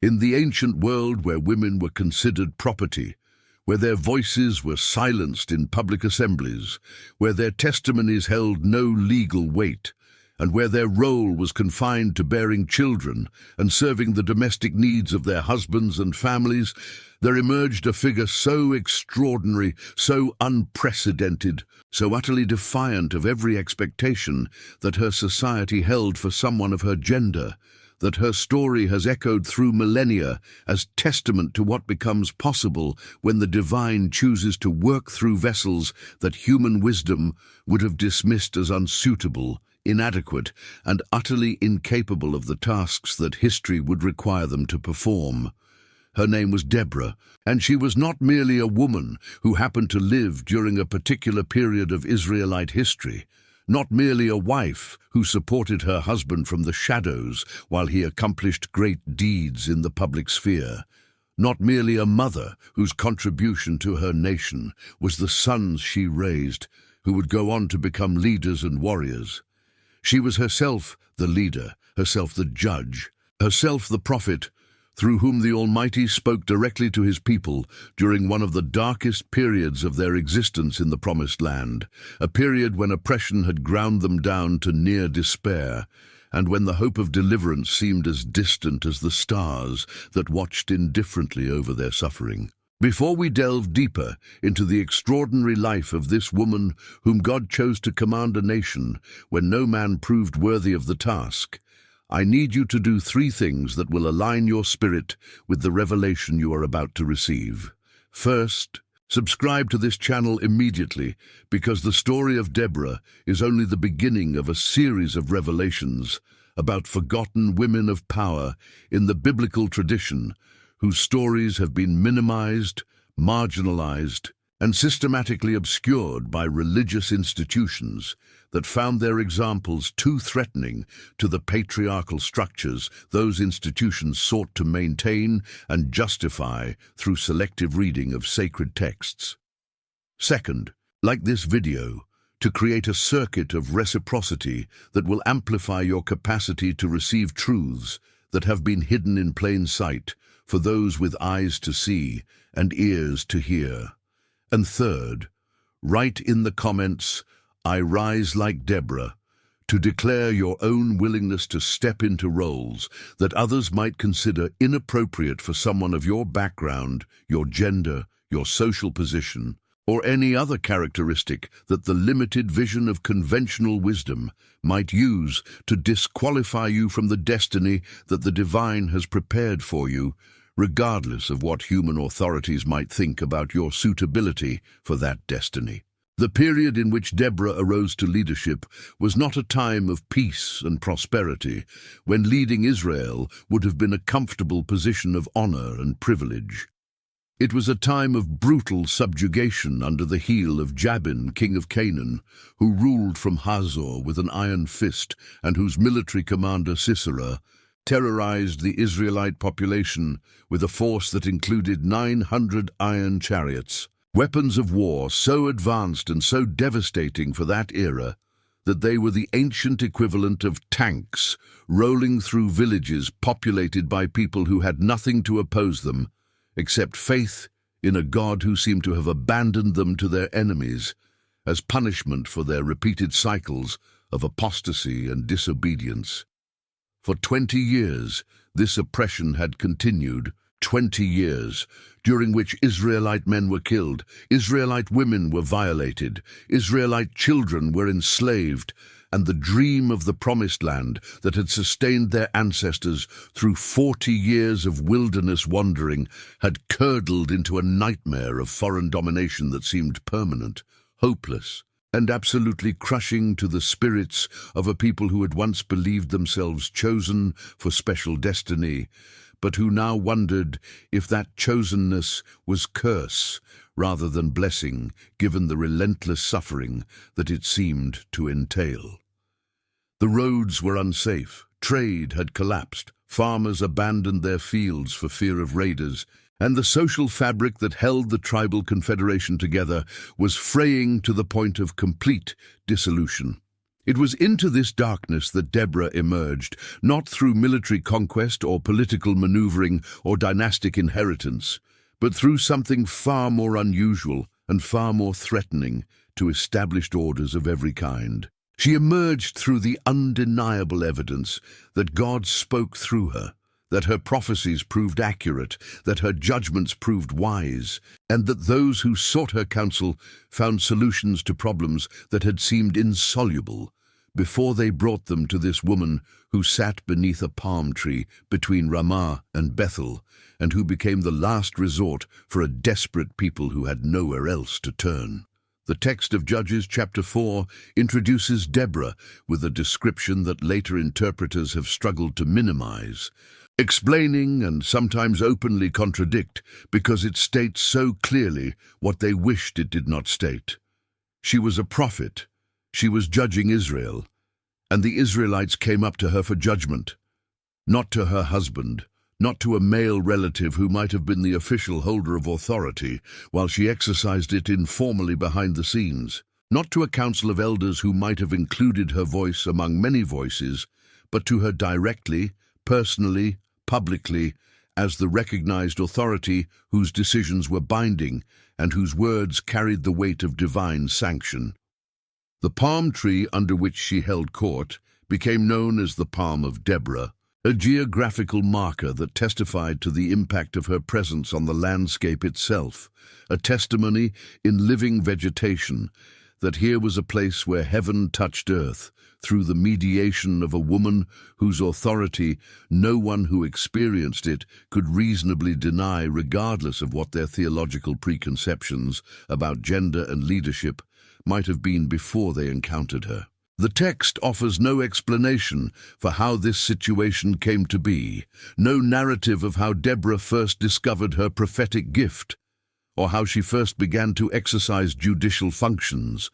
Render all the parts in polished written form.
In the ancient world where women were considered property, where their voices were silenced in public assemblies, where their testimonies held no legal weight, and where their role was confined to bearing children and serving the domestic needs of their husbands and families, there emerged a figure so extraordinary, so unprecedented, so utterly defiant of every expectation that her society held for someone of her gender, that her story has echoed through millennia as testament to what becomes possible when the divine chooses to work through vessels that human wisdom would have dismissed as unsuitable, inadequate, and utterly incapable of the tasks that history would require them to perform. Her name was Deborah, and she was not merely a woman who happened to live during a particular period of Israelite history, not merely a wife who supported her husband from the shadows while he accomplished great deeds in the public sphere, not merely a mother whose contribution to her nation was the sons she raised, who would go on to become leaders and warriors. She was herself the leader, herself the judge, herself the prophet, through whom the Almighty spoke directly to his people during one of the darkest periods of their existence in the Promised Land, a period when oppression had ground them down to near despair, and when the hope of deliverance seemed as distant as the stars that watched indifferently over their suffering. Before we delve deeper into the extraordinary life of this woman whom God chose to command a nation when no man proved worthy of the task, I need you to do 3 things that will align your spirit with the revelation you are about to receive. First, subscribe to this channel immediately, because the story of Deborah is only the beginning of a series of revelations about forgotten women of power in the biblical tradition, whose stories have been minimized, marginalized, and systematically obscured by religious institutions that found their examples too threatening to the patriarchal structures those institutions sought to maintain and justify through selective reading of sacred texts. Second, like this video, to create a circuit of reciprocity that will amplify your capacity to receive truths that have been hidden in plain sight for those with eyes to see and ears to hear. And third, write in the comments, "I rise like Deborah," to declare your own willingness to step into roles that others might consider inappropriate for someone of your background, your gender, your social position, or any other characteristic that the limited vision of conventional wisdom might use to disqualify you from the destiny that the divine has prepared for you, regardless of what human authorities might think about your suitability for that destiny. The period in which Deborah arose to leadership was not a time of peace and prosperity, when leading Israel would have been a comfortable position of honor and privilege. It was a time of brutal subjugation under the heel of Jabin, king of Canaan, who ruled from Hazor with an iron fist and whose military commander Sisera terrorized the Israelite population with a force that included 900 iron chariots, weapons of war so advanced and so devastating for that era that they were the ancient equivalent of tanks rolling through villages populated by people who had nothing to oppose them except faith in a God who seemed to have abandoned them to their enemies as punishment for their repeated cycles of apostasy and disobedience. For 20 years, this oppression had continued, 20 years, during which Israelite men were killed, Israelite women were violated, Israelite children were enslaved, and the dream of the Promised Land that had sustained their ancestors through 40 years of wilderness wandering had curdled into a nightmare of foreign domination that seemed permanent, hopeless, and absolutely crushing to the spirits of a people who had once believed themselves chosen for special destiny, but who now wondered if that chosenness was curse rather than blessing, given the relentless suffering that it seemed to entail. The roads were unsafe, trade had collapsed, farmers abandoned their fields for fear of raiders, and the social fabric that held the tribal confederation together was fraying to the point of complete dissolution. It was into this darkness that Deborah emerged, not through military conquest or political maneuvering or dynastic inheritance, but through something far more unusual and far more threatening to established orders of every kind. She emerged through the undeniable evidence that God spoke through her, that her prophecies proved accurate, that her judgments proved wise, and that those who sought her counsel found solutions to problems that had seemed insoluble before they brought them to this woman who sat beneath a palm tree between Ramah and Bethel, and who became the last resort for a desperate people who had nowhere else to turn. The text of Judges chapter 4 introduces Deborah with a description that later interpreters have struggled to minimize, explaining and sometimes openly contradict because it states so clearly what they wished it did not state. She was a prophet. She was judging Israel, and the Israelites came up to her for judgment, not to her husband, not to a male relative who might have been the official holder of authority while she exercised it informally behind the scenes, not to a council of elders who might have included her voice among many voices, but to her directly, personally, publicly, as the recognized authority whose decisions were binding and whose words carried the weight of divine sanction. The palm tree under which she held court became known as the Palm of Deborah, a geographical marker that testified to the impact of her presence on the landscape itself, a testimony in living vegetation that here was a place where heaven touched earth through the mediation of a woman whose authority no one who experienced it could reasonably deny, regardless of what their theological preconceptions about gender and leadership might have been before they encountered her. The text offers no explanation for how this situation came to be, no narrative of how Deborah first discovered her prophetic gift, or how she first began to exercise judicial functions,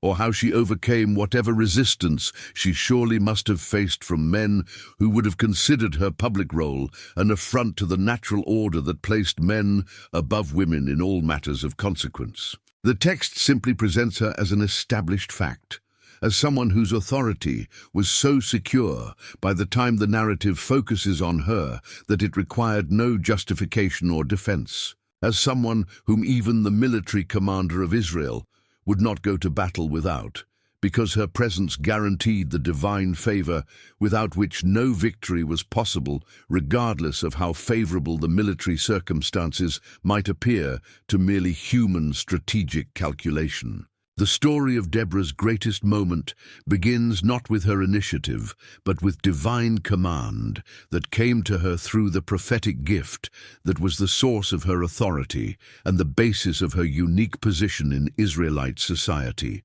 or how she overcame whatever resistance she surely must have faced from men who would have considered her public role an affront to the natural order that placed men above women in all matters of consequence. The text simply presents her as an established fact, as someone whose authority was so secure by the time the narrative focuses on her that it required no justification or defense, as someone whom even the military commander of Israel would not go to battle without, because her presence guaranteed the divine favor without which no victory was possible, regardless of how favorable the military circumstances might appear to merely human strategic calculation. The story of Deborah's greatest moment begins not with her initiative, but with divine command that came to her through the prophetic gift that was the source of her authority and the basis of her unique position in Israelite society.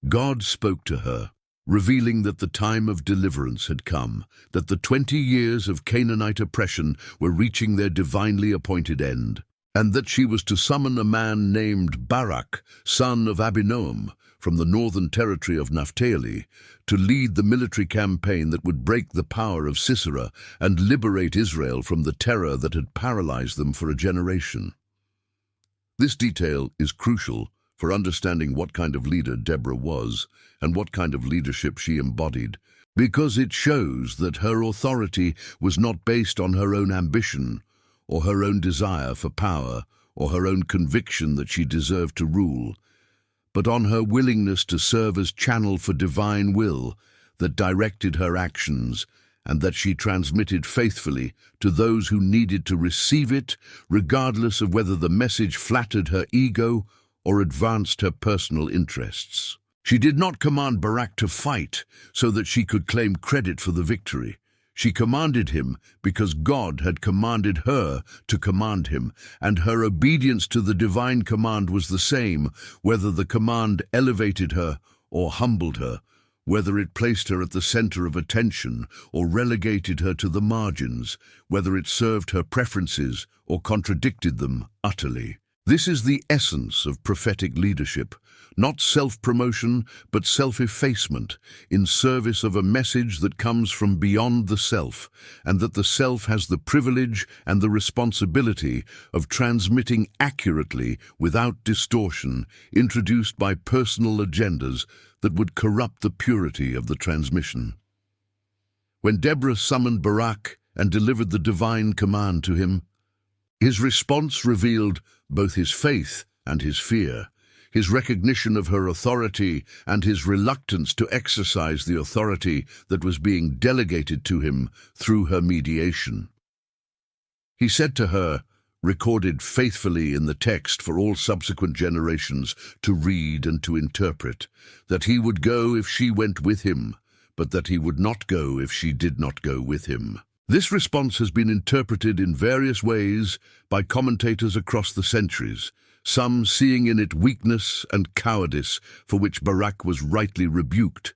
God spoke to her, revealing that the time of deliverance had come, that the 20 years of Canaanite oppression were reaching their divinely appointed end, and that she was to summon a man named Barak, son of Abinoam, from the northern territory of Naphtali, to lead the military campaign that would break the power of Sisera and liberate Israel from the terror that had paralyzed them for a generation. This detail is crucial for understanding what kind of leader Deborah was and what kind of leadership she embodied, because it shows that her authority was not based on her own ambition, or her own desire for power, or her own conviction that she deserved to rule, but on her willingness to serve as channel for divine will that directed her actions and that she transmitted faithfully to those who needed to receive it, regardless of whether the message flattered her ego or advanced her personal interests. She did not command Barak to fight so that she could claim credit for the victory. She commanded him because God had commanded her to command him, and her obedience to the divine command was the same, whether the command elevated her or humbled her, whether it placed her at the center of attention or relegated her to the margins, whether it served her preferences or contradicted them utterly. This is the essence of prophetic leadership, not self-promotion, but self-effacement, in service of a message that comes from beyond the self, and that the self has the privilege and the responsibility of transmitting accurately, without distortion, introduced by personal agendas that would corrupt the purity of the transmission. When Deborah summoned Barak and delivered the divine command to him, his response revealed both his faith and his fear, his recognition of her authority and his reluctance to exercise the authority that was being delegated to him through her mediation. He said to her, recorded faithfully in the text for all subsequent generations to read and to interpret, that he would go if she went with him, but that he would not go if she did not go with him. This response has been interpreted in various ways by commentators across the centuries, some seeing in it weakness and cowardice for which Barak was rightly rebuked,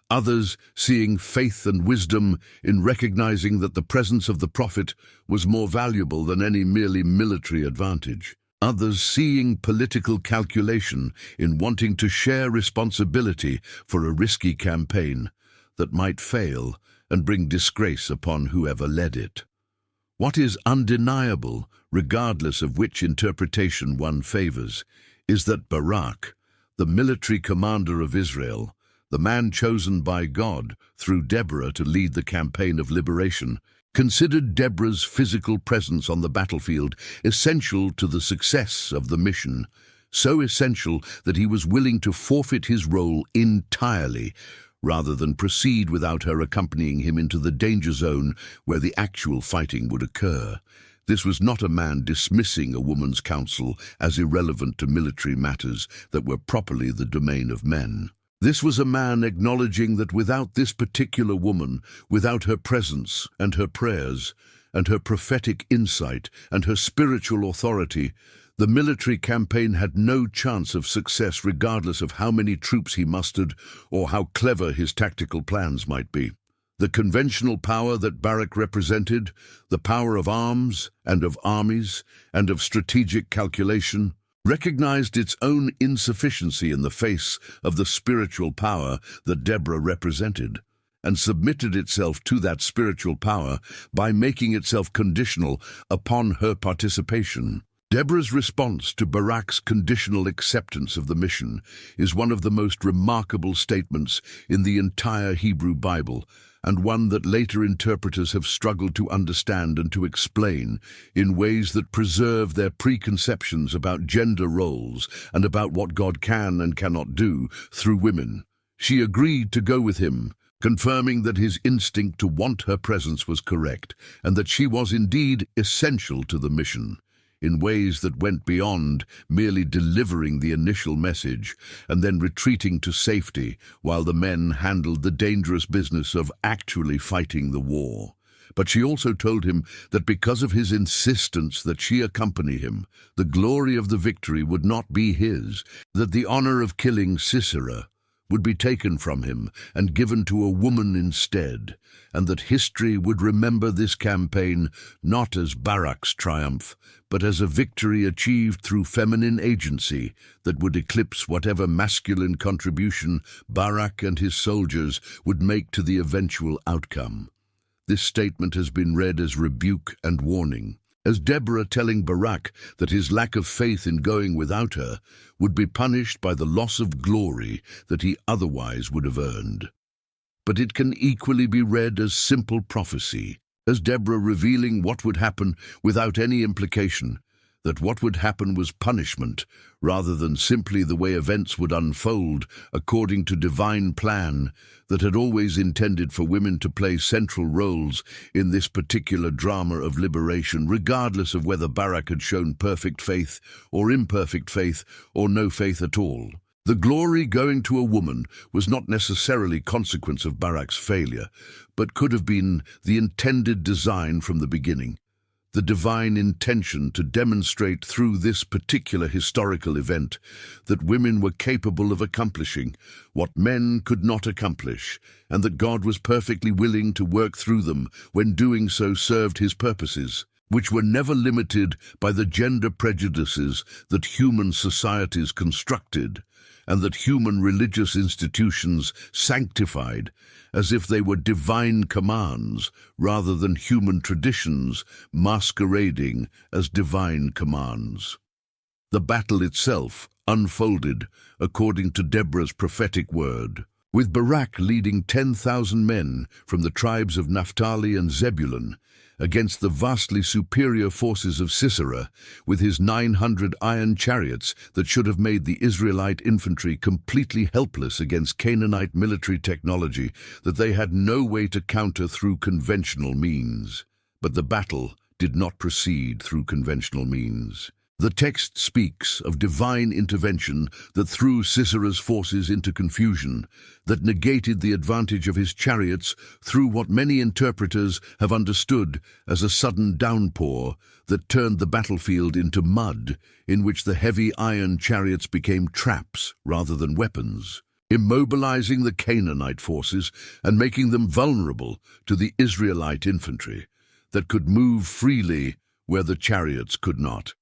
others seeing faith and wisdom in recognizing that the presence of the prophet was more valuable than any merely military advantage, others seeing political calculation in wanting to share responsibility for a risky campaign that might fail and bring disgrace upon whoever led it. What is undeniable, regardless of which interpretation one favors, is that Barak, the military commander of Israel, the man chosen by God through Deborah to lead the campaign of liberation, considered Deborah's physical presence on the battlefield essential to the success of the mission, so essential that he was willing to forfeit his role entirely, rather than proceed without her accompanying him into the danger zone where the actual fighting would occur. This was not a man dismissing a woman's counsel as irrelevant to military matters that were properly the domain of men. This was a man acknowledging that without this particular woman, without her presence and her prayers, and her prophetic insight and her spiritual authority, the military campaign had no chance of success regardless of how many troops he mustered or how clever his tactical plans might be. The conventional power that Barak represented, the power of arms and of armies and of strategic calculation, recognized its own insufficiency in the face of the spiritual power that Deborah represented, and submitted itself to that spiritual power by making itself conditional upon her participation. Deborah's response to Barak's conditional acceptance of the mission is one of the most remarkable statements in the entire Hebrew Bible, and one that later interpreters have struggled to understand and to explain in ways that preserve their preconceptions about gender roles and about what God can and cannot do through women. She agreed to go with him, confirming that his instinct to want her presence was correct, and that she was indeed essential to the mission, in ways that went beyond merely delivering the initial message and then retreating to safety while the men handled the dangerous business of actually fighting the war. But she also told him that because of his insistence that she accompany him, the glory of the victory would not be his, that the honor of killing Sisera would be taken from him and given to a woman instead, and that history would remember this campaign not as Barak's triumph, but as a victory achieved through feminine agency that would eclipse whatever masculine contribution Barak and his soldiers would make to the eventual outcome. This statement has been read as rebuke and warning, as Deborah telling Barak that his lack of faith in going without her would be punished by the loss of glory that he otherwise would have earned. But it can equally be read as simple prophecy, as Deborah revealing what would happen without any implication, that what would happen was punishment, rather than simply the way events would unfold according to divine plan that had always intended for women to play central roles in this particular drama of liberation, regardless of whether Barak had shown perfect faith or imperfect faith or no faith at all. The glory going to a woman was not necessarily consequence of Barak's failure, but could have been the intended design from the beginning. The divine intention to demonstrate through this particular historical event that women were capable of accomplishing what men could not accomplish, and that God was perfectly willing to work through them when doing so served his purposes. which were never limited by the gender prejudices that human societies constructed and that human religious institutions sanctified as if they were divine commands rather than human traditions masquerading as divine commands. The battle itself unfolded according to Deborah's prophetic word, with Barak leading 10,000 men from the tribes of Naphtali and Zebulun against the vastly superior forces of Sisera, with his 900 iron chariots that should have made the Israelite infantry completely helpless against Canaanite military technology that they had no way to counter through conventional means. But the battle did not proceed through conventional means. The text speaks of divine intervention that threw Sisera's forces into confusion, that negated the advantage of his chariots through what many interpreters have understood as a sudden downpour that turned the battlefield into mud, in which the heavy iron chariots became traps rather than weapons, immobilizing the Canaanite forces and making them vulnerable to the Israelite infantry that could move freely where the chariots could not.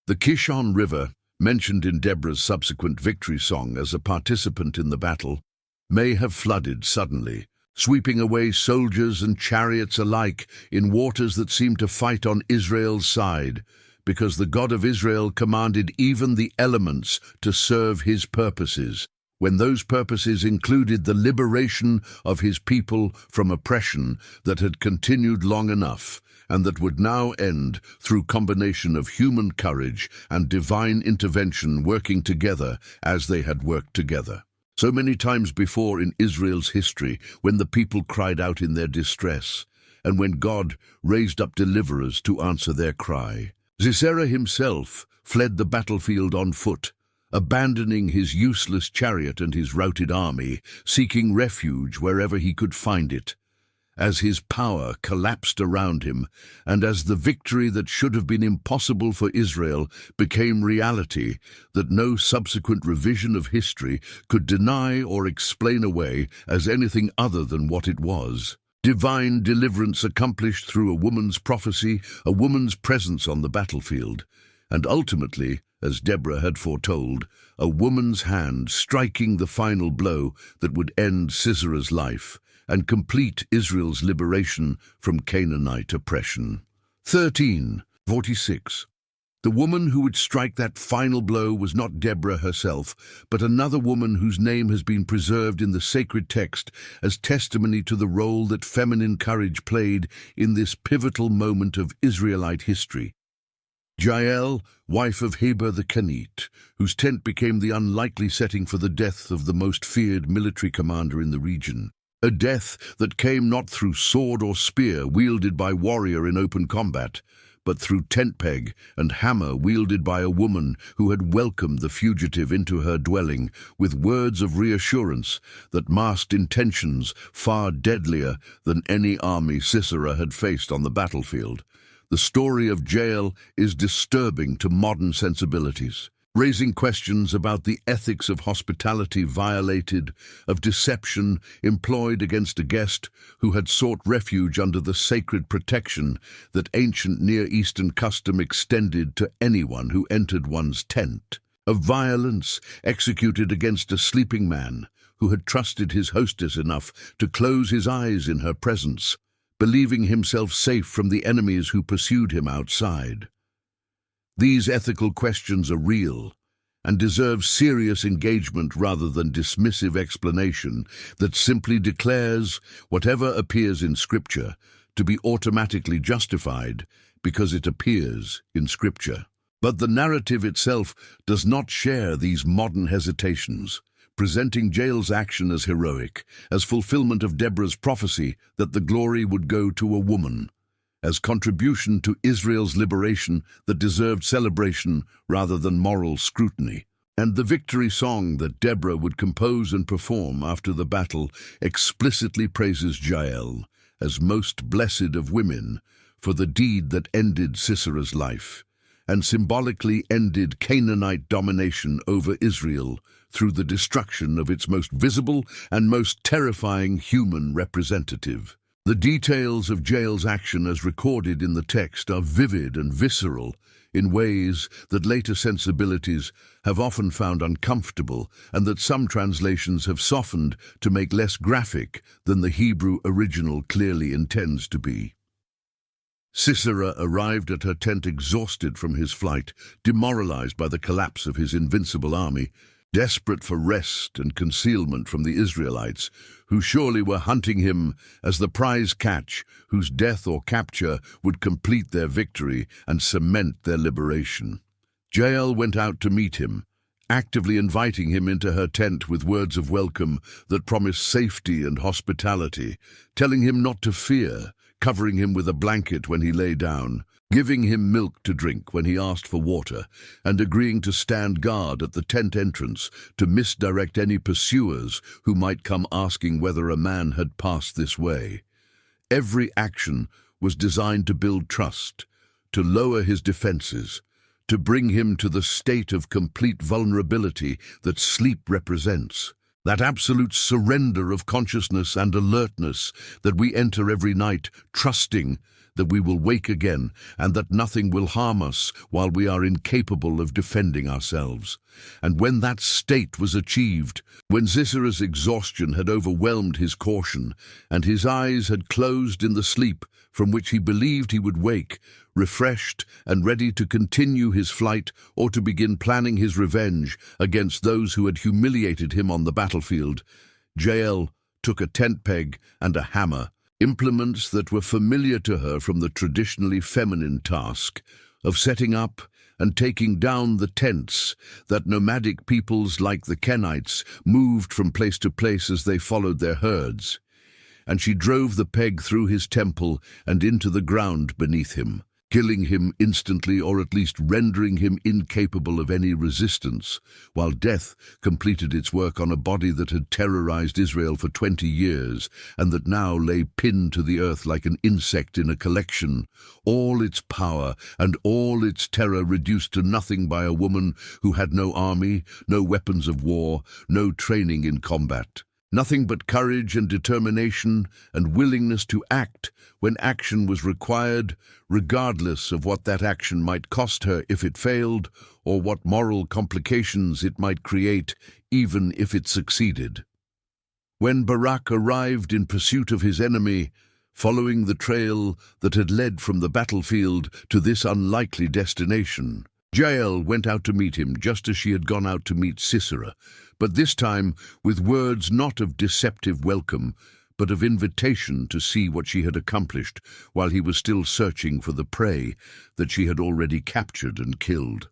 The Kishon River, mentioned in Deborah's subsequent victory song as a participant in the battle, may have flooded suddenly, sweeping away soldiers and chariots alike in waters that seemed to fight on Israel's side, because the God of Israel commanded even the elements to serve his purposes, when those purposes included the liberation of his people from oppression that had continued long enough, and that would now end through combination of human courage and divine intervention working together as they had worked together. So many times before in Israel's history, when the people cried out in their distress, and when God raised up deliverers to answer their cry, Sisera himself fled the battlefield on foot, abandoning his useless chariot and his routed army, seeking refuge wherever he could find it. As his power collapsed around him, and as the victory that should have been impossible for Israel became reality that no subsequent revision of history could deny or explain away as anything other than what it was. Divine deliverance accomplished through a woman's prophecy, a woman's presence on the battlefield, and ultimately, as Deborah had foretold, a woman's hand striking the final blow that would end Sisera's life and complete Israel's liberation from Canaanite oppression. 13:46. The woman who would strike that final blow was not Deborah herself, but another woman whose name has been preserved in the sacred text as testimony to the role that feminine courage played in this pivotal moment of Israelite history. Jael, wife of Heber the Kenite, whose tent became the unlikely setting for the death of the most feared military commander in the region. A death that came not through sword or spear wielded by warrior in open combat, but through tent peg and hammer wielded by a woman who had welcomed the fugitive into her dwelling with words of reassurance that masked intentions far deadlier than any army Sisera had faced on the battlefield. The story of Jael is disturbing to modern sensibilities, raising questions about the ethics of hospitality violated, of deception employed against a guest who had sought refuge under the sacred protection that ancient Near Eastern custom extended to anyone who entered one's tent, of violence executed against a sleeping man who had trusted his hostess enough to close his eyes in her presence, believing himself safe from the enemies who pursued him outside. These ethical questions are real and deserve serious engagement rather than dismissive explanation that simply declares whatever appears in Scripture to be automatically justified because it appears in Scripture. But the narrative itself does not share these modern hesitations, presenting Jael's action as heroic, as fulfillment of Deborah's prophecy that the glory would go to a woman, as contribution to Israel's liberation that deserved celebration rather than moral scrutiny. And the victory song that Deborah would compose and perform after the battle explicitly praises Jael as most blessed of women for the deed that ended Sisera's life, and symbolically ended Canaanite domination over Israel through the destruction of its most visible and most terrifying human representative. The details of Jael's action as recorded in the text are vivid and visceral in ways that later sensibilities have often found uncomfortable and that some translations have softened to make less graphic than the Hebrew original clearly intends to be. Sisera arrived at her tent exhausted from his flight, demoralized by the collapse of his invincible army, desperate for rest and concealment from the Israelites, who surely were hunting him as the prize catch whose death or capture would complete their victory and cement their liberation. Jael went out to meet him, actively inviting him into her tent with words of welcome that promised safety and hospitality, telling him not to fear, covering him with a blanket when he lay down, giving him milk to drink when he asked for water, and agreeing to stand guard at the tent entrance to misdirect any pursuers who might come asking whether a man had passed this way. Every action was designed to build trust, to lower his defenses, to bring him to the state of complete vulnerability that sleep represents. That absolute surrender of consciousness and alertness that we enter every night, trusting that we will wake again and that nothing will harm us while we are incapable of defending ourselves. And when that state was achieved, when Sisera's exhaustion had overwhelmed his caution and his eyes had closed in the sleep from which he believed he would wake, refreshed and ready to continue his flight or to begin planning his revenge against those who had humiliated him on the battlefield, Jael took a tent peg and a hammer, implements that were familiar to her from the traditionally feminine task of setting up and taking down the tents that nomadic peoples like the Kenites moved from place to place as they followed their herds. And she drove the peg through his temple and into the ground beneath him, killing him instantly or at least rendering him incapable of any resistance, while death completed its work on a body that had terrorized Israel for 20 years and that now lay pinned to the earth like an insect in a collection, all its power and all its terror reduced to nothing by a woman who had no army, no weapons of war, no training in combat. Nothing but courage and determination and willingness to act when action was required, regardless of what that action might cost her if it failed, or what moral complications it might create, even if it succeeded. When Barak arrived in pursuit of his enemy, following the trail that had led from the battlefield to this unlikely destination, Jael went out to meet him just as she had gone out to meet Sisera, but this time with words not of deceptive welcome, but of invitation to see what she had accomplished while he was still searching for the prey that she had already captured and killed.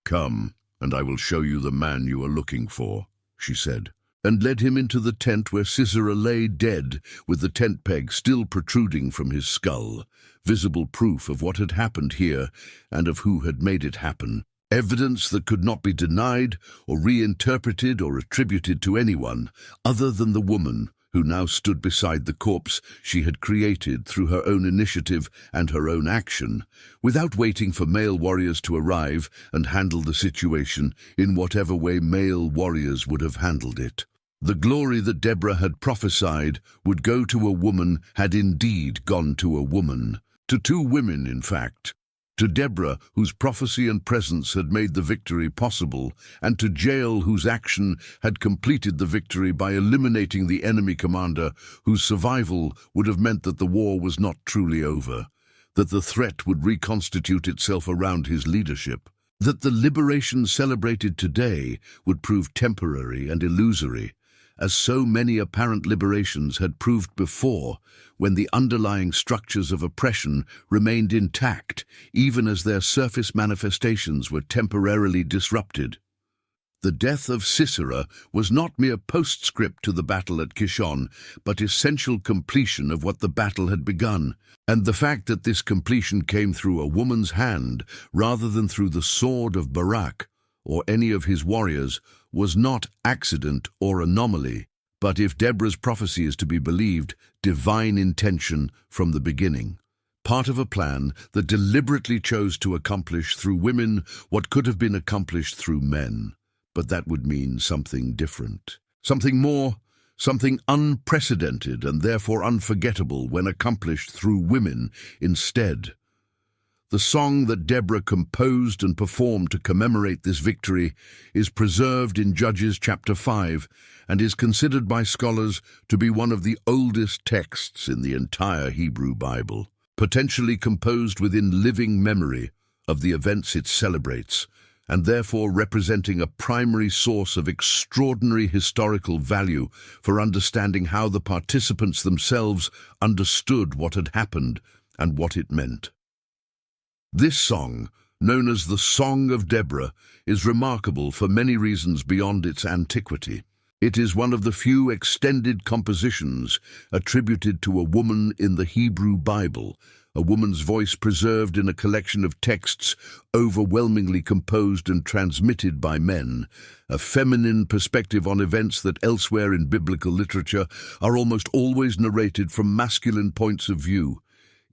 "Come, and I will show you the man you are looking for," she said, and led him into the tent where Sisera lay dead, with the tent peg still protruding from his skull, visible proof of what had happened here and of who had made it happen. Evidence that could not be denied or reinterpreted or attributed to anyone other than the woman who now stood beside the corpse she had created through her own initiative and her own action, without waiting for male warriors to arrive and handle the situation in whatever way male warriors would have handled it. The glory that Deborah had prophesied would go to a woman had indeed gone to a woman, to two women in fact. To Deborah, whose prophecy and presence had made the victory possible, and to Jael, whose action had completed the victory by eliminating the enemy commander, whose survival would have meant that the war was not truly over, that the threat would reconstitute itself around his leadership, that the liberation celebrated today would prove temporary and illusory, as so many apparent liberations had proved before, when the underlying structures of oppression remained intact, even as their surface manifestations were temporarily disrupted. The death of Sisera was not mere postscript to the battle at Kishon, but essential completion of what the battle had begun, and the fact that this completion came through a woman's hand rather than through the sword of Barak or any of his warriors was not accident or anomaly, but, if Deborah's prophecy is to be believed, divine intention from the beginning. Part of a plan that deliberately chose to accomplish through women what could have been accomplished through men, but that would mean something different, something more something unprecedented and therefore unforgettable when accomplished through women instead. The song that Deborah composed and performed to commemorate this victory is preserved in Judges chapter 5 and is considered by scholars to be one of the oldest texts in the entire Hebrew Bible, potentially composed within living memory of the events it celebrates, and therefore representing a primary source of extraordinary historical value for understanding how the participants themselves understood what had happened and what it meant. This song, known as the Song of Deborah, is remarkable for many reasons beyond its antiquity. It is one of the few extended compositions attributed to a woman in the Hebrew Bible, a woman's voice preserved in a collection of texts overwhelmingly composed and transmitted by men, a feminine perspective on events that elsewhere in biblical literature are almost always narrated from masculine points of view,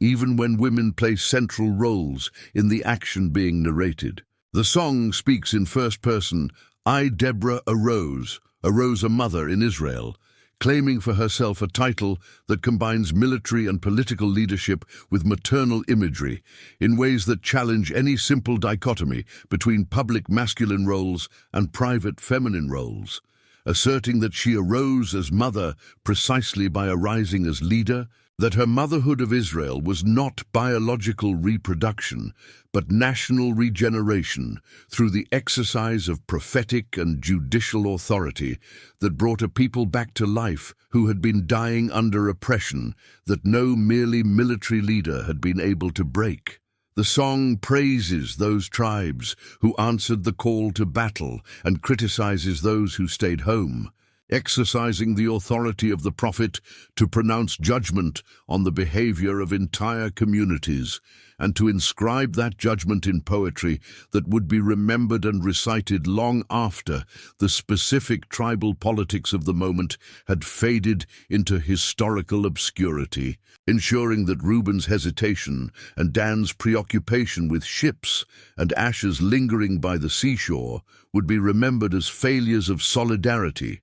even when women play central roles in the action being narrated. The song speaks in first person, "I, Deborah, arose a mother in Israel," claiming for herself a title that combines military and political leadership with maternal imagery in ways that challenge any simple dichotomy between public masculine roles and private feminine roles, asserting that she arose as mother precisely by arising as leader, that her motherhood of Israel was not biological reproduction, but national regeneration through the exercise of prophetic and judicial authority that brought a people back to life who had been dying under oppression that no merely military leader had been able to break. The song praises those tribes who answered the call to battle and criticizes those who stayed home, exercising the authority of the prophet to pronounce judgment on the behavior of entire communities and to inscribe that judgment in poetry that would be remembered and recited long after the specific tribal politics of the moment had faded into historical obscurity, ensuring that Reuben's hesitation and Dan's preoccupation with ships and Asher's lingering by the seashore would be remembered as failures of solidarity,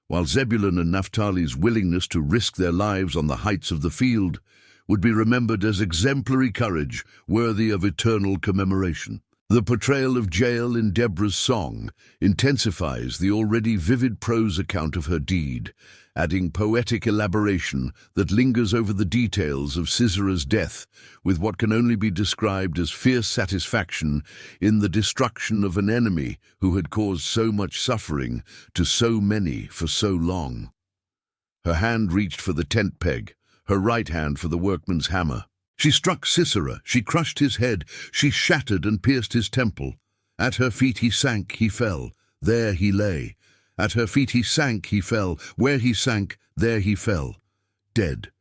while Zebulun and Naphtali's willingness to risk their lives on the heights of the field would be remembered as exemplary courage worthy of eternal commemoration. The portrayal of Jael in Deborah's song intensifies the already vivid prose account of her deed, adding poetic elaboration that lingers over the details of Sisera's death with what can only be described as fierce satisfaction in the destruction of an enemy who had caused so much suffering to so many for so long. Her hand reached for the tent peg, her right hand for the workman's hammer. She struck Sisera, she crushed his head, she shattered and pierced his temple. At her feet he sank, he fell, there he lay. At her feet he sank, he fell, where he sank, there he fell, dead.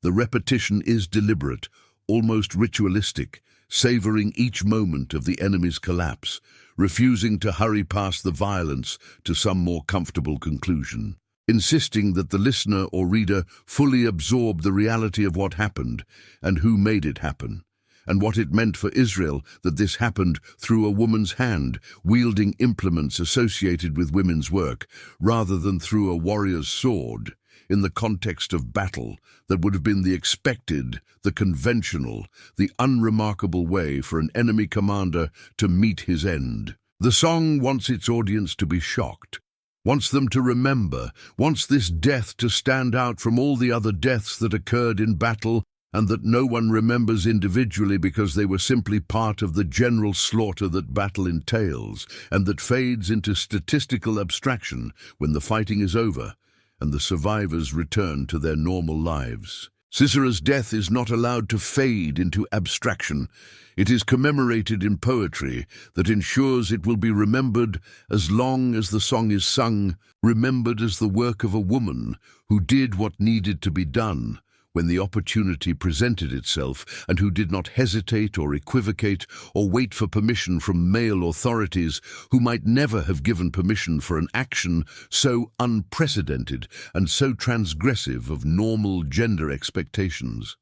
The repetition is deliberate, almost ritualistic, savoring each moment of the enemy's collapse, refusing to hurry past the violence to some more comfortable conclusion, insisting that the listener or reader fully absorb the reality of what happened and who made it happen, and what it meant for Israel that this happened through a woman's hand, wielding implements associated with women's work, rather than through a warrior's sword, in the context of battle that would have been the expected, the conventional, the unremarkable way for an enemy commander to meet his end. The song wants its audience to be shocked, wants them to remember, wants this death to stand out from all the other deaths that occurred in battle and that no one remembers individually because they were simply part of the general slaughter that battle entails and that fades into statistical abstraction when the fighting is over and the survivors return to their normal lives. Sisera's death is not allowed to fade into abstraction. It is commemorated in poetry that ensures it will be remembered as long as the song is sung, remembered as the work of a woman who did what needed to be done when the opportunity presented itself and who did not hesitate or equivocate or wait for permission from male authorities who might never have given permission for an action so unprecedented and so transgressive of normal gender expectations.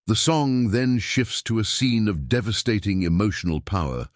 The song then shifts to a scene of devastating emotional power,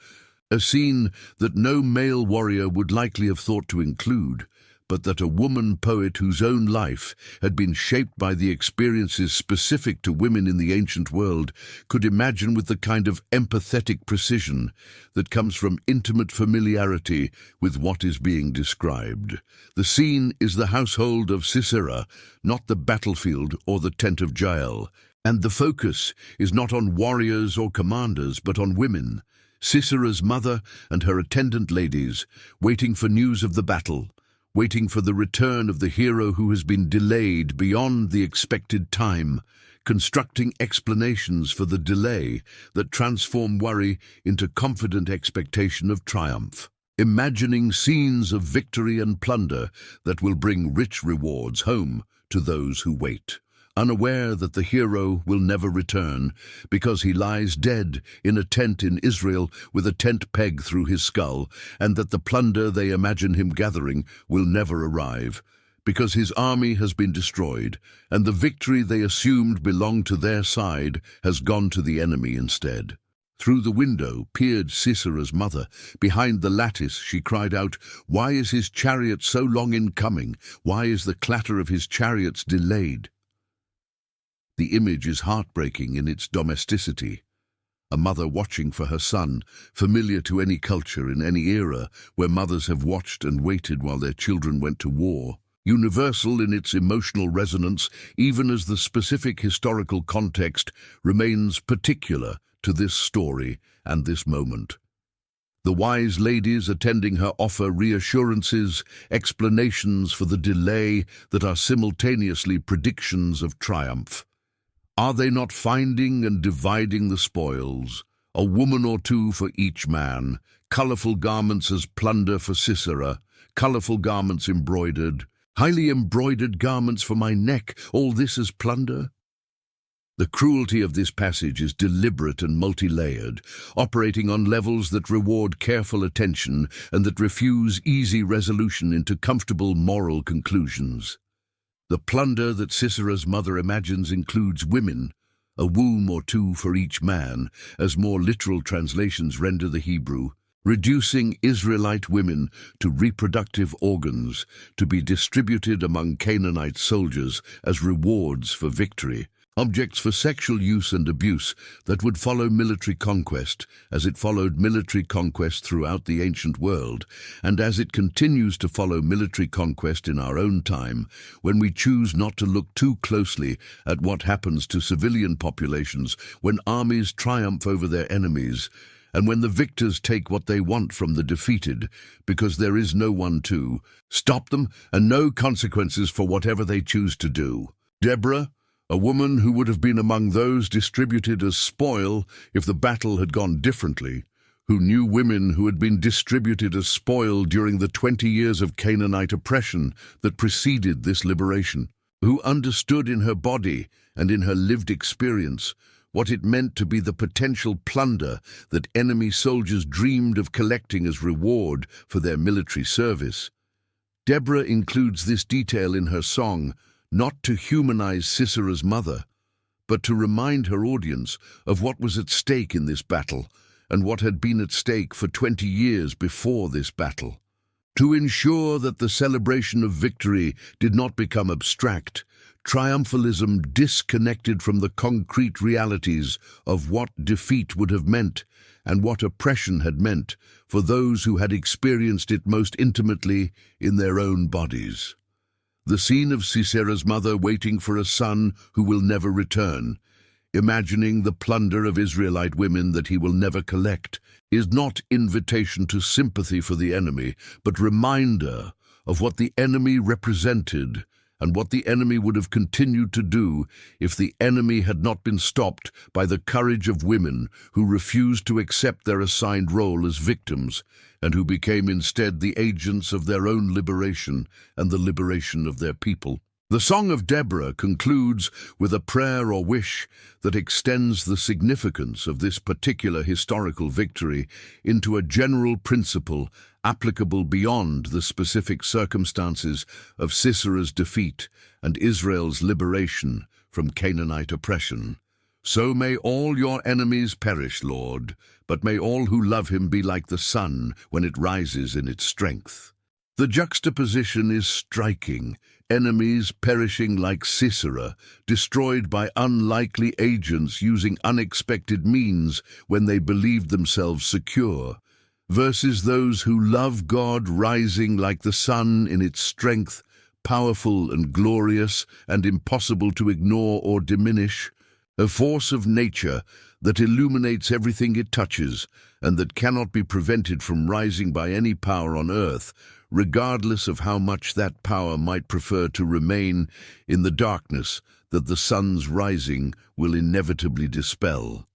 a scene that no male warrior would likely have thought to include, but that a woman poet whose own life had been shaped by the experiences specific to women in the ancient world could imagine with the kind of empathetic precision that comes from intimate familiarity with what is being described. The scene is the household of Sisera, not the battlefield or the tent of Jael, and the focus is not on warriors or commanders, but on women, Sisera's mother and her attendant ladies, waiting for news of the battle, waiting for the return of the hero who has been delayed beyond the expected time, constructing explanations for the delay that transform worry into confident expectation of triumph, imagining scenes of victory and plunder that will bring rich rewards home to those who wait, unaware that the hero will never return because he lies dead in a tent in Israel with a tent peg through his skull, and that the plunder they imagine him gathering will never arrive, because his army has been destroyed, and the victory they assumed belonged to their side has gone to the enemy instead. Through the window peered Sisera's mother. Behind the lattice she cried out, "Why is his chariot so long in coming? Why is the clatter of his chariots delayed?" The image is heartbreaking in its domesticity. A mother watching for her son, familiar to any culture in any era where mothers have watched and waited while their children went to war. Universal in its emotional resonance, even as the specific historical context remains particular to this story and this moment. The wise ladies attending her offer reassurances, explanations for the delay that are simultaneously predictions of triumph. Are they not finding and dividing the spoils? A woman or two for each man, colorful garments as plunder for Sisera, colorful garments embroidered, highly embroidered garments for my neck, all this as plunder? The cruelty of this passage is deliberate and multi-layered, operating on levels that reward careful attention and that refuse easy resolution into comfortable moral conclusions. The plunder that Sisera's mother imagines includes women, a womb or two for each man, as more literal translations render the Hebrew, reducing Israelite women to reproductive organs to be distributed among Canaanite soldiers as rewards for victory, objects for sexual use and abuse that would follow military conquest, as it followed military conquest throughout the ancient world, and as it continues to follow military conquest in our own time, when we choose not to look too closely at what happens to civilian populations when armies triumph over their enemies, and when the victors take what they want from the defeated, because there is no one to stop them and no consequences for whatever they choose to do. Deborah, a woman who would have been among those distributed as spoil if the battle had gone differently, who knew women who had been distributed as spoil during the 20 years of Canaanite oppression that preceded this liberation, who understood in her body and in her lived experience what it meant to be the potential plunder that enemy soldiers dreamed of collecting as reward for their military service. Deborah includes this detail in her song, not to humanize Sisera's mother, but to remind her audience of what was at stake in this battle and what had been at stake for 20 years before this battle. To ensure that the celebration of victory did not become abstract, triumphalism disconnected from the concrete realities of what defeat would have meant and what oppression had meant for those who had experienced it most intimately in their own bodies. The scene of Sisera's mother waiting for a son who will never return, imagining the plunder of Israelite women that he will never collect, is not invitation to sympathy for the enemy, but reminder of what the enemy represented and what the enemy would have continued to do if the enemy had not been stopped by the courage of women who refused to accept their assigned role as victims and who became instead the agents of their own liberation and the liberation of their people. The Song of Deborah concludes with a prayer or wish that extends the significance of this particular historical victory into a general principle applicable beyond the specific circumstances of Sisera's defeat and Israel's liberation from Canaanite oppression. So may all your enemies perish, Lord, but may all who love him be like the sun when it rises in its strength. The juxtaposition is striking. Enemies perishing like Sisera, destroyed by unlikely agents using unexpected means when they believed themselves secure, versus those who love God rising like the sun in its strength, powerful and glorious and impossible to ignore or diminish, a force of nature that illuminates everything it touches and that cannot be prevented from rising by any power on earth, regardless of how much that power might prefer to remain in the darkness that the sun's rising will inevitably dispel.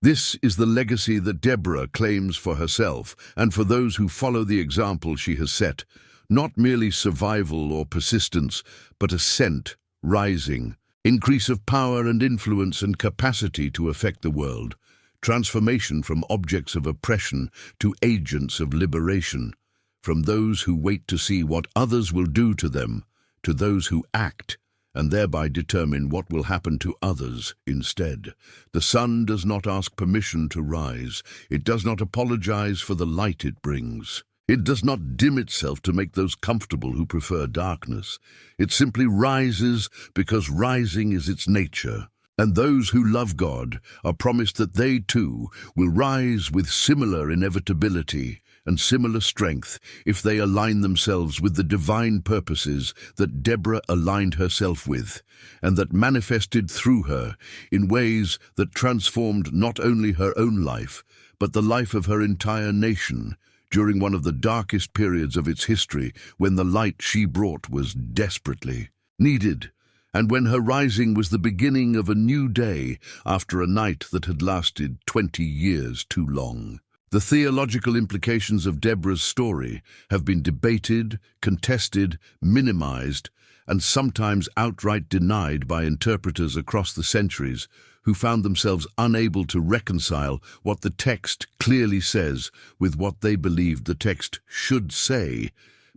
This is the legacy that Deborah claims for herself and for those who follow the example she has set, not merely survival or persistence, but ascent, rising, increase of power and influence and capacity to affect the world, transformation from objects of oppression to agents of liberation, from those who wait to see what others will do to them, to those who act, and thereby determine what will happen to others instead. The sun does not ask permission to rise. It does not apologize for the light it brings. It does not dim itself to make those comfortable who prefer darkness. It simply rises because rising is its nature. And those who love God are promised that they too will rise with similar inevitability and similar strength if they align themselves with the divine purposes that Deborah aligned herself with, and that manifested through her in ways that transformed not only her own life, but the life of her entire nation during one of the darkest periods of its history, when the light she brought was desperately needed, and when her rising was the beginning of a new day after a night that had lasted 20 years too long. The theological implications of Deborah's story have been debated, contested, minimized, and sometimes outright denied by interpreters across the centuries who found themselves unable to reconcile what the text clearly says with what they believed the text should say,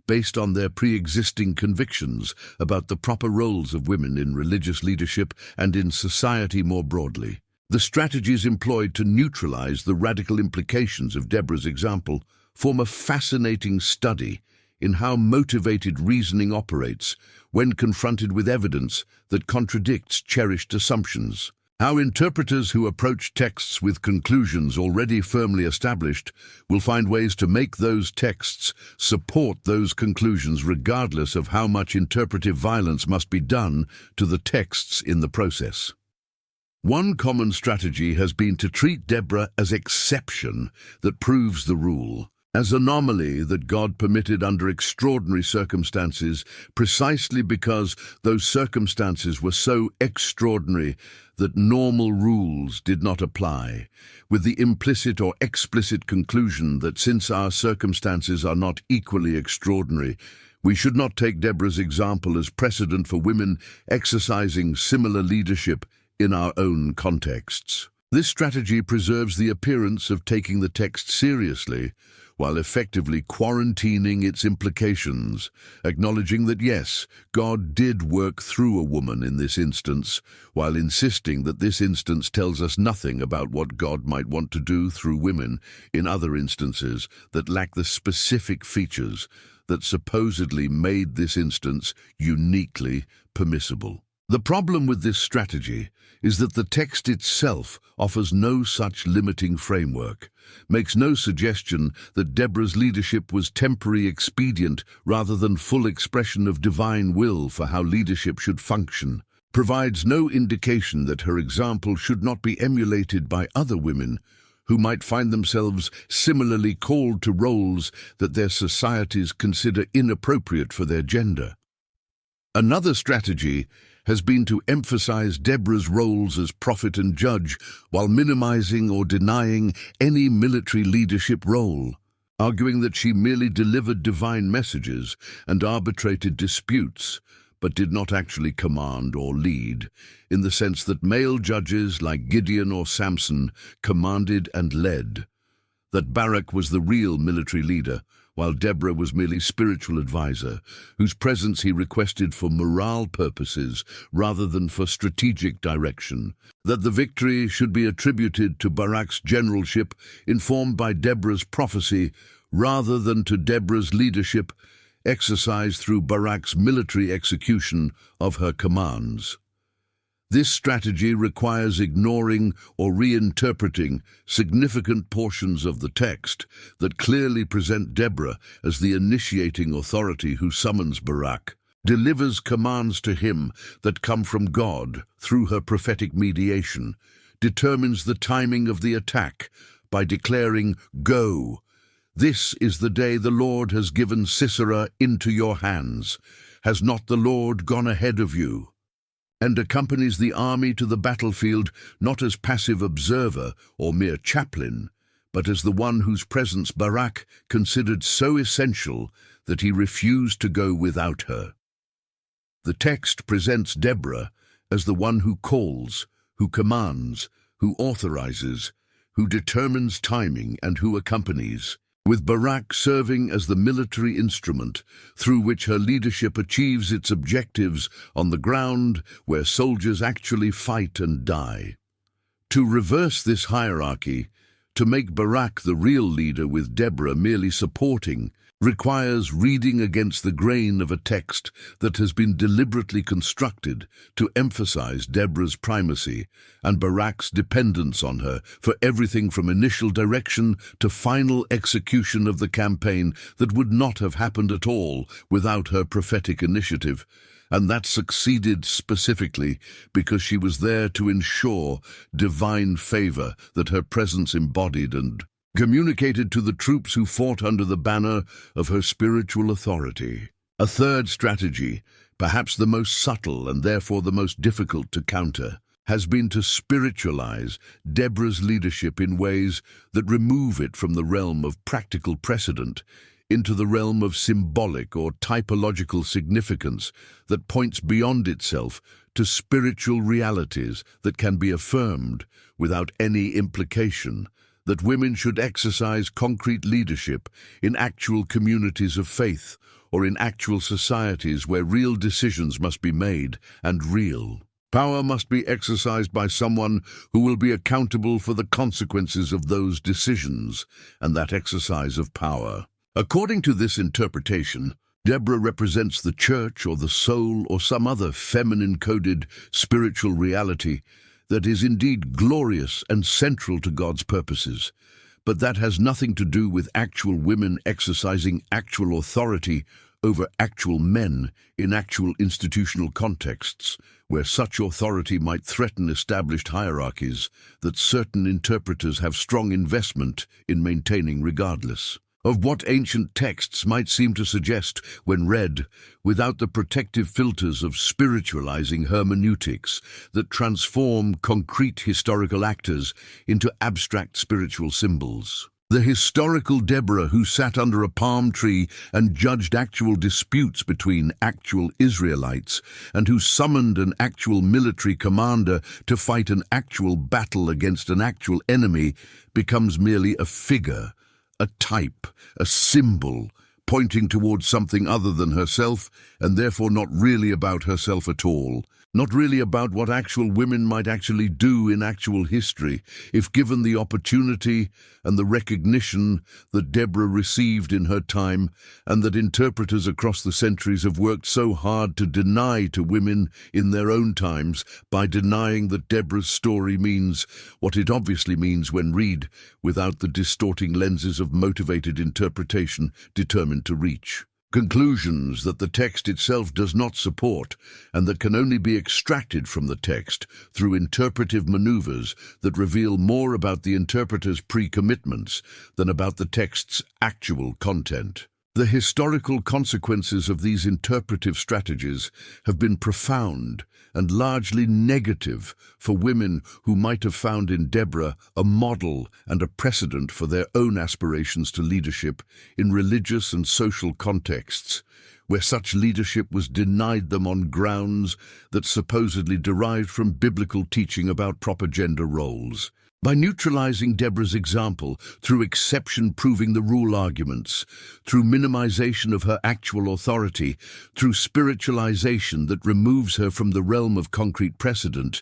based on their pre-existing convictions about the proper roles of women in religious leadership and in society more broadly. The strategies employed to neutralize the radical implications of Deborah's example form a fascinating study in how motivated reasoning operates when confronted with evidence that contradicts cherished assumptions. How interpreters who approach texts with conclusions already firmly established will find ways to make those texts support those conclusions regardless of how much interpretive violence must be done to the texts in the process. One common strategy has been to treat Deborah as exception that proves the rule, as anomaly that God permitted under extraordinary circumstances, precisely because those circumstances were so extraordinary that normal rules did not apply, with the implicit or explicit conclusion that since our circumstances are not equally extraordinary, we should not take Deborah's example as precedent for women exercising similar leadership in our own contexts. This strategy preserves the appearance of taking the text seriously, while effectively quarantining its implications, acknowledging that yes, God did work through a woman in this instance, while insisting that this instance tells us nothing about what God might want to do through women in other instances that lack the specific features that supposedly made this instance uniquely permissible. The problem with this strategy is that the text itself offers no such limiting framework, makes no suggestion that Deborah's leadership was temporary expedient rather than full expression of divine will for how leadership should function, provides no indication that her example should not be emulated by other women who might find themselves similarly called to roles that their societies consider inappropriate for their gender. Another strategy has been to emphasize Deborah's roles as prophet and judge while minimizing or denying any military leadership role, arguing that she merely delivered divine messages and arbitrated disputes, but did not actually command or lead, in the sense that male judges like Gideon or Samson commanded and led, that Barak was the real military leader, while Deborah was merely spiritual advisor, whose presence he requested for morale purposes rather than for strategic direction, that the victory should be attributed to Barak's generalship, informed by Deborah's prophecy, rather than to Deborah's leadership exercised through Barak's military execution of her commands. This strategy requires ignoring or reinterpreting significant portions of the text that clearly present Deborah as the initiating authority who summons Barak, delivers commands to him that come from God through her prophetic mediation, determines the timing of the attack by declaring, "Go! This is the day the Lord has given Sisera into your hands. Has not the Lord gone ahead of you?" And accompanies the army to the battlefield not as passive observer or mere chaplain, but as the one whose presence Barak considered so essential that he refused to go without her. The text presents Deborah as the one who calls, who commands, who authorizes, who determines timing, and who accompanies, with Barak serving as the military instrument through which her leadership achieves its objectives on the ground where soldiers actually fight and die. To reverse this hierarchy, to make Barak the real leader with Deborah merely supporting, requires reading against the grain of a text that has been deliberately constructed to emphasize Deborah's primacy and Barak's dependence on her for everything from initial direction to final execution of the campaign that would not have happened at all without her prophetic initiative, and that succeeded specifically because she was there to ensure divine favor that her presence embodied and communicated to the troops who fought under the banner of her spiritual authority. A third strategy, perhaps the most subtle and therefore the most difficult to counter, has been to spiritualize Deborah's leadership in ways that remove it from the realm of practical precedent into the realm of symbolic or typological significance that points beyond itself to spiritual realities that can be affirmed without any implication, that women should exercise concrete leadership in actual communities of faith or in actual societies where real decisions must be made and real. Power must be exercised by someone who will be accountable for the consequences of those decisions and that exercise of power. According to this interpretation, Deborah represents the church or the soul or some other feminine-coded spiritual reality that is indeed glorious and central to God's purposes, but that has nothing to do with actual women exercising actual authority over actual men in actual institutional contexts, where such authority might threaten established hierarchies that certain interpreters have strong investment in maintaining regardless of what ancient texts might seem to suggest when read, without the protective filters of spiritualizing hermeneutics that transform concrete historical actors into abstract spiritual symbols. The historical Deborah who sat under a palm tree and judged actual disputes between actual Israelites, and who summoned an actual military commander to fight an actual battle against an actual enemy, becomes merely a figure, a type, a symbol, pointing towards something other than herself, and therefore not really about herself at all, not really about what actual women might actually do in actual history, if given the opportunity and the recognition that Deborah received in her time, and that interpreters across the centuries have worked so hard to deny to women in their own times by denying that Deborah's story means what it obviously means when read without the distorting lenses of motivated interpretation determined to reach conclusions that the text itself does not support and that can only be extracted from the text through interpretive maneuvers that reveal more about the interpreter's pre-commitments than about the text's actual content. The historical consequences of these interpretive strategies have been profound and largely negative for women who might have found in Deborah a model and a precedent for their own aspirations to leadership in religious and social contexts, where such leadership was denied them on grounds that supposedly derived from biblical teaching about proper gender roles. By neutralizing Deborah's example, through exception proving the rule arguments, through minimization of her actual authority, through spiritualization that removes her from the realm of concrete precedent,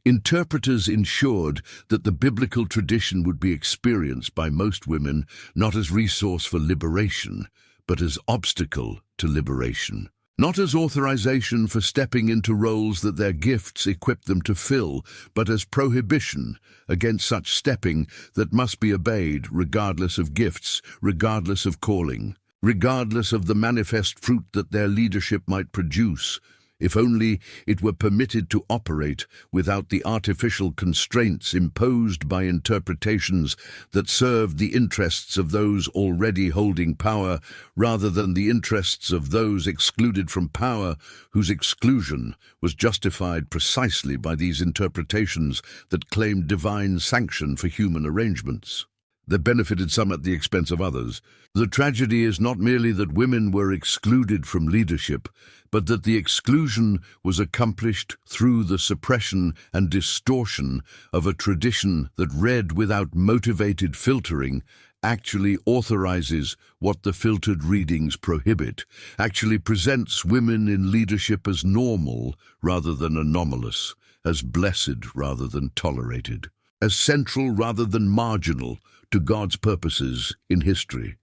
interpreters ensured that the biblical tradition would be experienced by most women not as resource for liberation, but as obstacle to liberation. Not as authorization for stepping into roles that their gifts equip them to fill, but as prohibition against such stepping that must be obeyed regardless of gifts, regardless of calling, regardless of the manifest fruit that their leadership might produce, if only it were permitted to operate without the artificial constraints imposed by interpretations that served the interests of those already holding power rather than the interests of those excluded from power, whose exclusion was justified precisely by these interpretations that claimed divine sanction for human arrangements. That benefited some at the expense of others. The tragedy is not merely that women were excluded from leadership, but that the exclusion was accomplished through the suppression and distortion of a tradition that, read without motivated filtering, actually authorizes what the filtered readings prohibit, actually presents women in leadership as normal rather than anomalous, as blessed rather than tolerated, as central rather than marginal to God's purposes in history.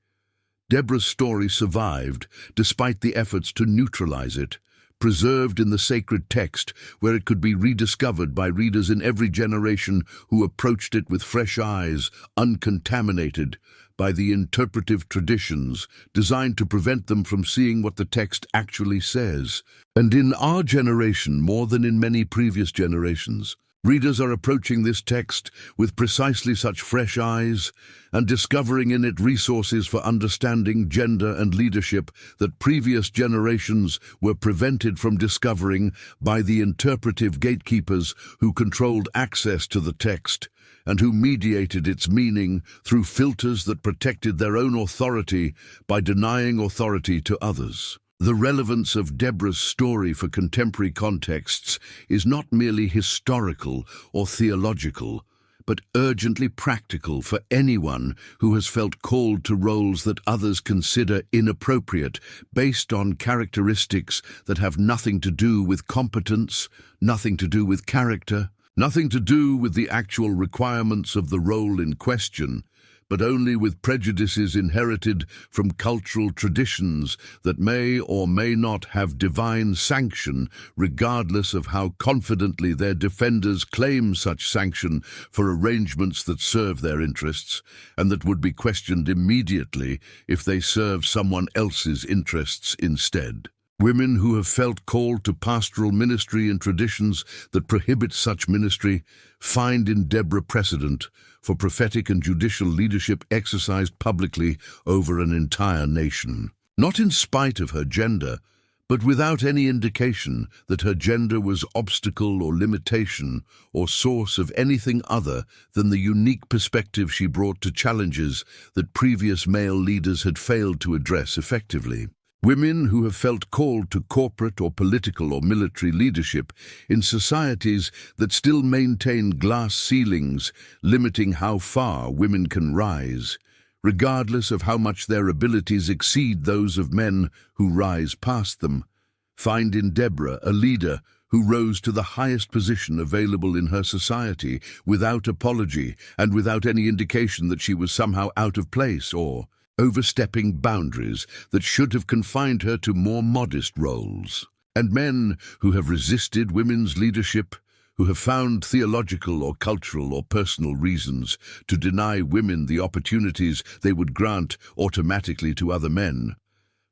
Deborah's story survived despite the efforts to neutralize it, preserved in the sacred text where it could be rediscovered by readers in every generation who approached it with fresh eyes, uncontaminated by the interpretive traditions designed to prevent them from seeing what the text actually says. And in our generation, more than in many previous generations, readers are approaching this text with precisely such fresh eyes and discovering in it resources for understanding gender and leadership that previous generations were prevented from discovering by the interpretive gatekeepers who controlled access to the text and who mediated its meaning through filters that protected their own authority by denying authority to others. The relevance of Deborah's story for contemporary contexts is not merely historical or theological, but urgently practical for anyone who has felt called to roles that others consider inappropriate, based on characteristics that have nothing to do with competence, nothing to do with character, nothing to do with the actual requirements of the role in question, but only with prejudices inherited from cultural traditions that may or may not have divine sanction, regardless of how confidently their defenders claim such sanction for arrangements that serve their interests, and that would be questioned immediately if they serve someone else's interests instead. Women who have felt called to pastoral ministry in traditions that prohibit such ministry find in Deborah precedent for prophetic and judicial leadership exercised publicly over an entire nation. Not in spite of her gender, but without any indication that her gender was obstacle or limitation or source of anything other than the unique perspective she brought to challenges that previous male leaders had failed to address effectively. Women who have felt called to corporate or political or military leadership in societies that still maintain glass ceilings limiting how far women can rise, regardless of how much their abilities exceed those of men who rise past them, find in Deborah a leader who rose to the highest position available in her society without apology and without any indication that she was somehow out of place or overstepping boundaries that should have confined her to more modest roles. And men who have resisted women's leadership, who have found theological or cultural or personal reasons to deny women the opportunities they would grant automatically to other men,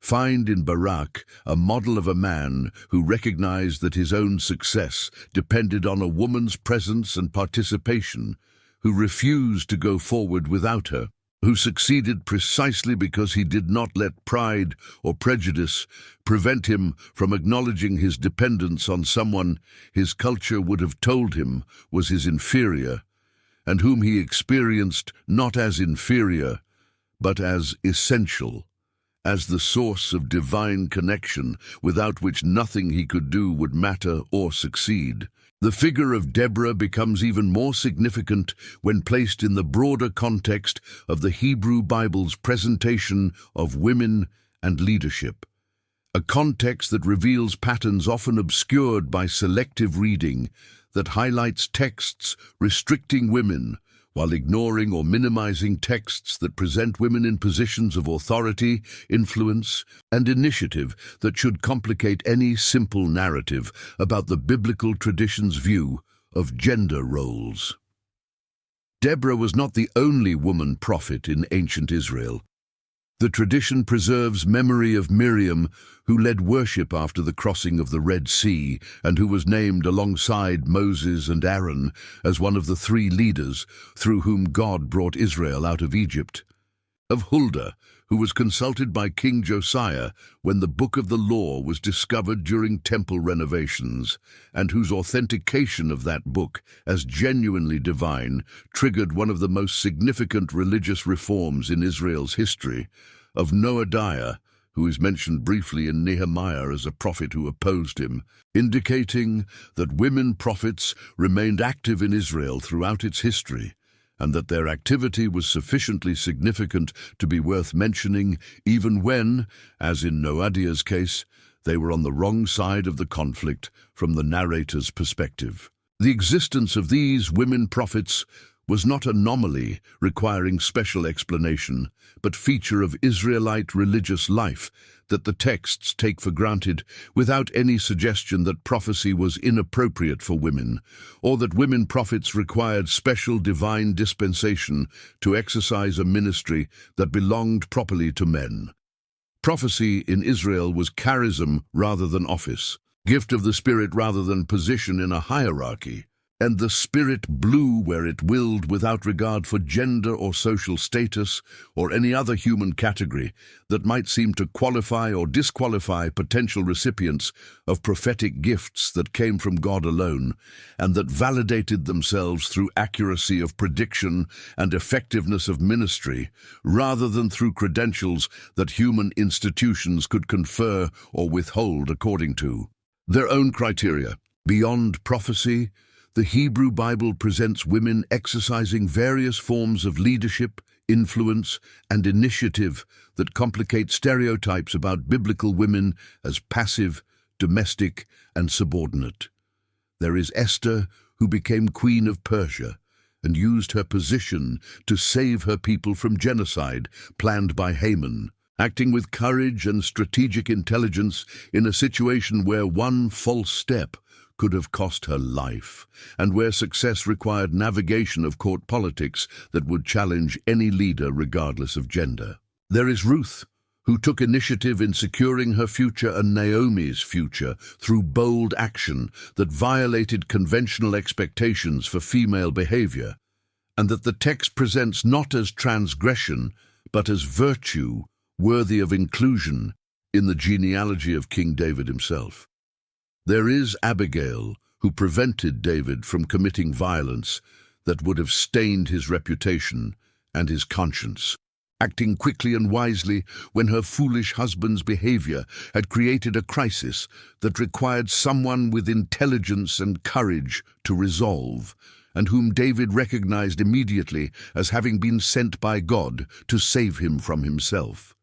find in Barak a model of a man who recognized that his own success depended on a woman's presence and participation, who refused to go forward without her, who succeeded precisely because he did not let pride or prejudice prevent him from acknowledging his dependence on someone his culture would have told him was his inferior, and whom he experienced not as inferior, but as essential, as the source of divine connection without which nothing he could do would matter or succeed. The figure of Deborah becomes even more significant when placed in the broader context of the Hebrew Bible's presentation of women and leadership, a context that reveals patterns often obscured by selective reading, that highlights texts restricting women while ignoring or minimizing texts that present women in positions of authority, influence, and initiative that should complicate any simple narrative about the biblical tradition's view of gender roles. Deborah was not the only woman prophet in ancient Israel. The tradition preserves memory of Miriam, who led worship after the crossing of the Red Sea and who was named alongside Moses and Aaron as one of the three leaders through whom God brought Israel out of Egypt. Of Huldah, who was consulted by King Josiah when the Book of the Law was discovered during temple renovations, and whose authentication of that book as genuinely divine triggered one of the most significant religious reforms in Israel's history. Of Noadiah, who is mentioned briefly in Nehemiah as a prophet who opposed him, indicating that women prophets remained active in Israel throughout its history, and that their activity was sufficiently significant to be worth mentioning even when, as in Noadiah's case, they were on the wrong side of the conflict from the narrator's perspective. The existence of these women prophets was not an anomaly requiring special explanation, but feature of Israelite religious life that the texts take for granted without any suggestion that prophecy was inappropriate for women, or that women prophets required special divine dispensation to exercise a ministry that belonged properly to men. Prophecy in Israel was charism rather than office, gift of the Spirit rather than position in a hierarchy, and the Spirit blew where it willed without regard for gender or social status or any other human category that might seem to qualify or disqualify potential recipients of prophetic gifts that came from God alone and that validated themselves through accuracy of prediction and effectiveness of ministry rather than through credentials that human institutions could confer or withhold according to their own criteria. Beyond prophecy, the Hebrew Bible presents women exercising various forms of leadership, influence, and initiative that complicate stereotypes about biblical women as passive, domestic, and subordinate. There is Esther, who became queen of Persia and used her position to save her people from genocide planned by Haman, acting with courage and strategic intelligence in a situation where one false step could have cost her life, and where success required navigation of court politics that would challenge any leader regardless of gender. There is Ruth, who took initiative in securing her future and Naomi's future through bold action that violated conventional expectations for female behavior, and that the text presents not as transgression, but as virtue worthy of inclusion in the genealogy of King David himself. There is Abigail, who prevented David from committing violence that would have stained his reputation and his conscience, acting quickly and wisely when her foolish husband's behavior had created a crisis that required someone with intelligence and courage to resolve, and whom David recognized immediately as having been sent by God to save him from himself.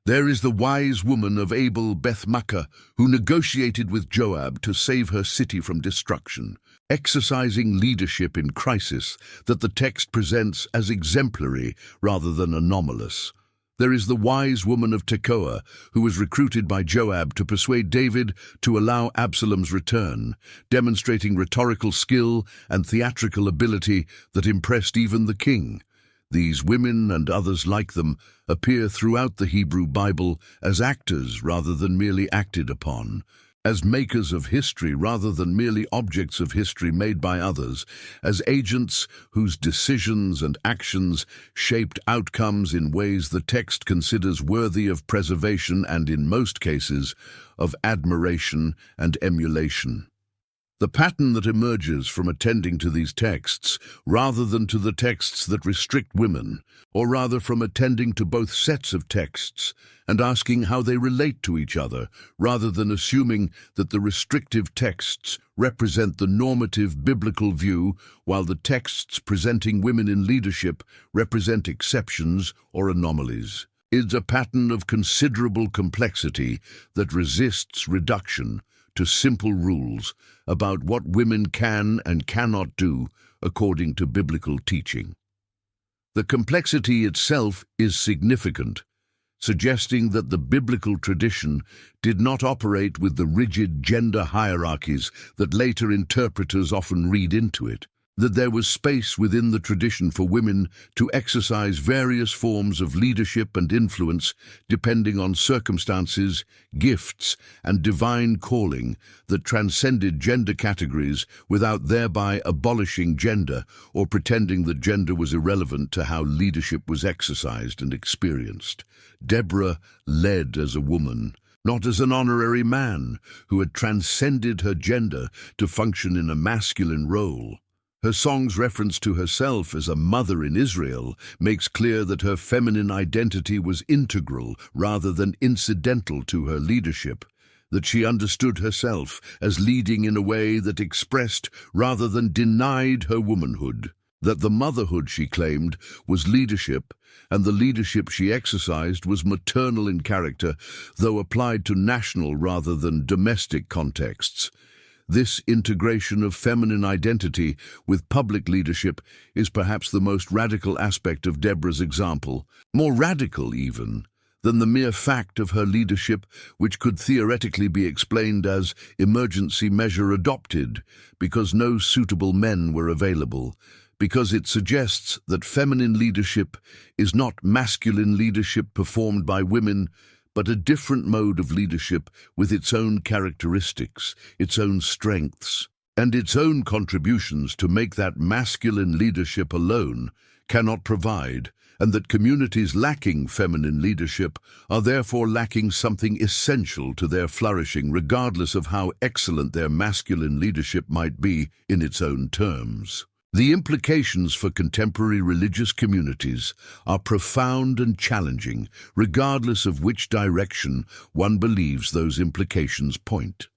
There is the wise woman of Abel Beth-Makkah, who negotiated with Joab to save her city from destruction, exercising leadership in crisis that the text presents as exemplary rather than anomalous. There is the wise woman of Tekoa, who was recruited by Joab to persuade David to allow Absalom's return, demonstrating rhetorical skill and theatrical ability that impressed even the king. These women and others like them appear throughout the Hebrew Bible as actors rather than merely acted upon, as makers of history rather than merely objects of history made by others, as agents whose decisions and actions shaped outcomes in ways the text considers worthy of preservation and, in most cases, of admiration and emulation. The pattern that emerges from attending to these texts, rather than to the texts that restrict women, or rather from attending to both sets of texts and asking how they relate to each other, rather than assuming that the restrictive texts represent the normative biblical view, while the texts presenting women in leadership represent exceptions or anomalies, is a pattern of considerable complexity that resists reduction to simple rules about what women can and cannot do according to biblical teaching. The complexity itself is significant, suggesting that the biblical tradition did not operate with the rigid gender hierarchies that later interpreters often read into it, that there was space within the tradition for women to exercise various forms of leadership and influence depending on circumstances, gifts, and divine calling that transcended gender categories without thereby abolishing gender or pretending that gender was irrelevant to how leadership was exercised and experienced. Deborah led as a woman, not as an honorary man who had transcended her gender to function in a masculine role. Her song's reference to herself as a mother in Israel makes clear that her feminine identity was integral rather than incidental to her leadership, that she understood herself as leading in a way that expressed rather than denied her womanhood, that the motherhood she claimed was leadership, and the leadership she exercised was maternal in character, though applied to national rather than domestic contexts. This integration of feminine identity with public leadership is perhaps the most radical aspect of Deborah's example, more radical even than the mere fact of her leadership, which could theoretically be explained as emergency measure adopted because no suitable men were available, because it suggests that feminine leadership is not masculine leadership performed by women, but a different mode of leadership with its own characteristics, its own strengths, and its own contributions to make that masculine leadership alone cannot provide, and that communities lacking feminine leadership are therefore lacking something essential to their flourishing, regardless of how excellent their masculine leadership might be in its own terms. The implications for contemporary religious communities are profound and challenging, regardless of which direction one believes those implications point.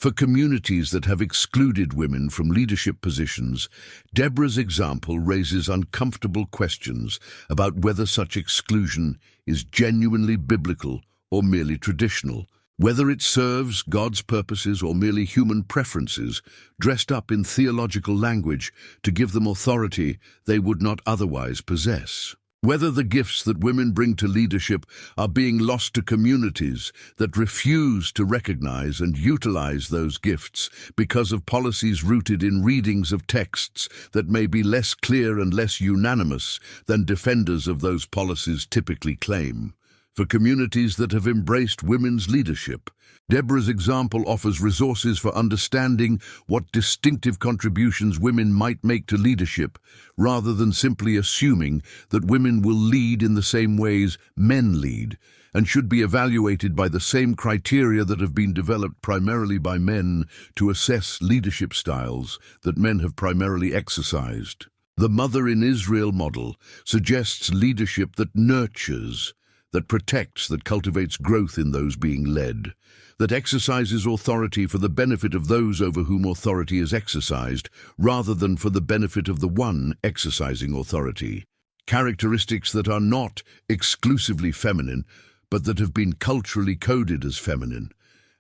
For communities that have excluded women from leadership positions, Deborah's example raises uncomfortable questions about whether such exclusion is genuinely biblical or merely traditional, whether it serves God's purposes or merely human preferences, dressed up in theological language to give them authority they would not otherwise possess. Whether the gifts that women bring to leadership are being lost to communities that refuse to recognize and utilize those gifts because of policies rooted in readings of texts that may be less clear and less unanimous than defenders of those policies typically claim. For communities that have embraced women's leadership, Deborah's example offers resources for understanding what distinctive contributions women might make to leadership, rather than simply assuming that women will lead in the same ways men lead, and should be evaluated by the same criteria that have been developed primarily by men to assess leadership styles that men have primarily exercised. The Mother in Israel model suggests leadership that nurtures, that protects, that cultivates growth in those being led, that exercises authority for the benefit of those over whom authority is exercised, rather than for the benefit of the one exercising authority. Characteristics that are not exclusively feminine, but that have been culturally coded as feminine,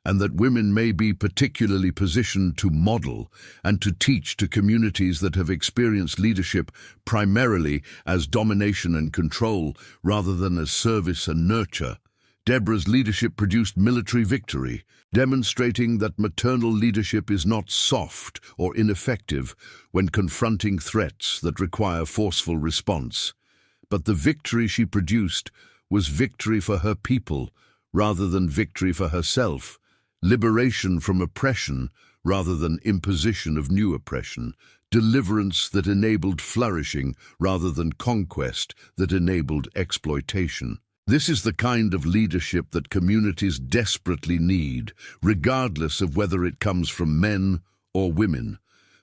and that women may be particularly positioned to model and to teach to communities that have experienced leadership primarily as domination and control rather than as service and nurture. Deborah's leadership produced military victory, demonstrating that maternal leadership is not soft or ineffective when confronting threats that require forceful response. But the victory she produced was victory for her people rather than victory for herself, liberation from oppression rather than imposition of new oppression, deliverance that enabled flourishing rather than conquest that enabled exploitation. This is the kind of leadership that communities desperately need, regardless of whether it comes from men or women,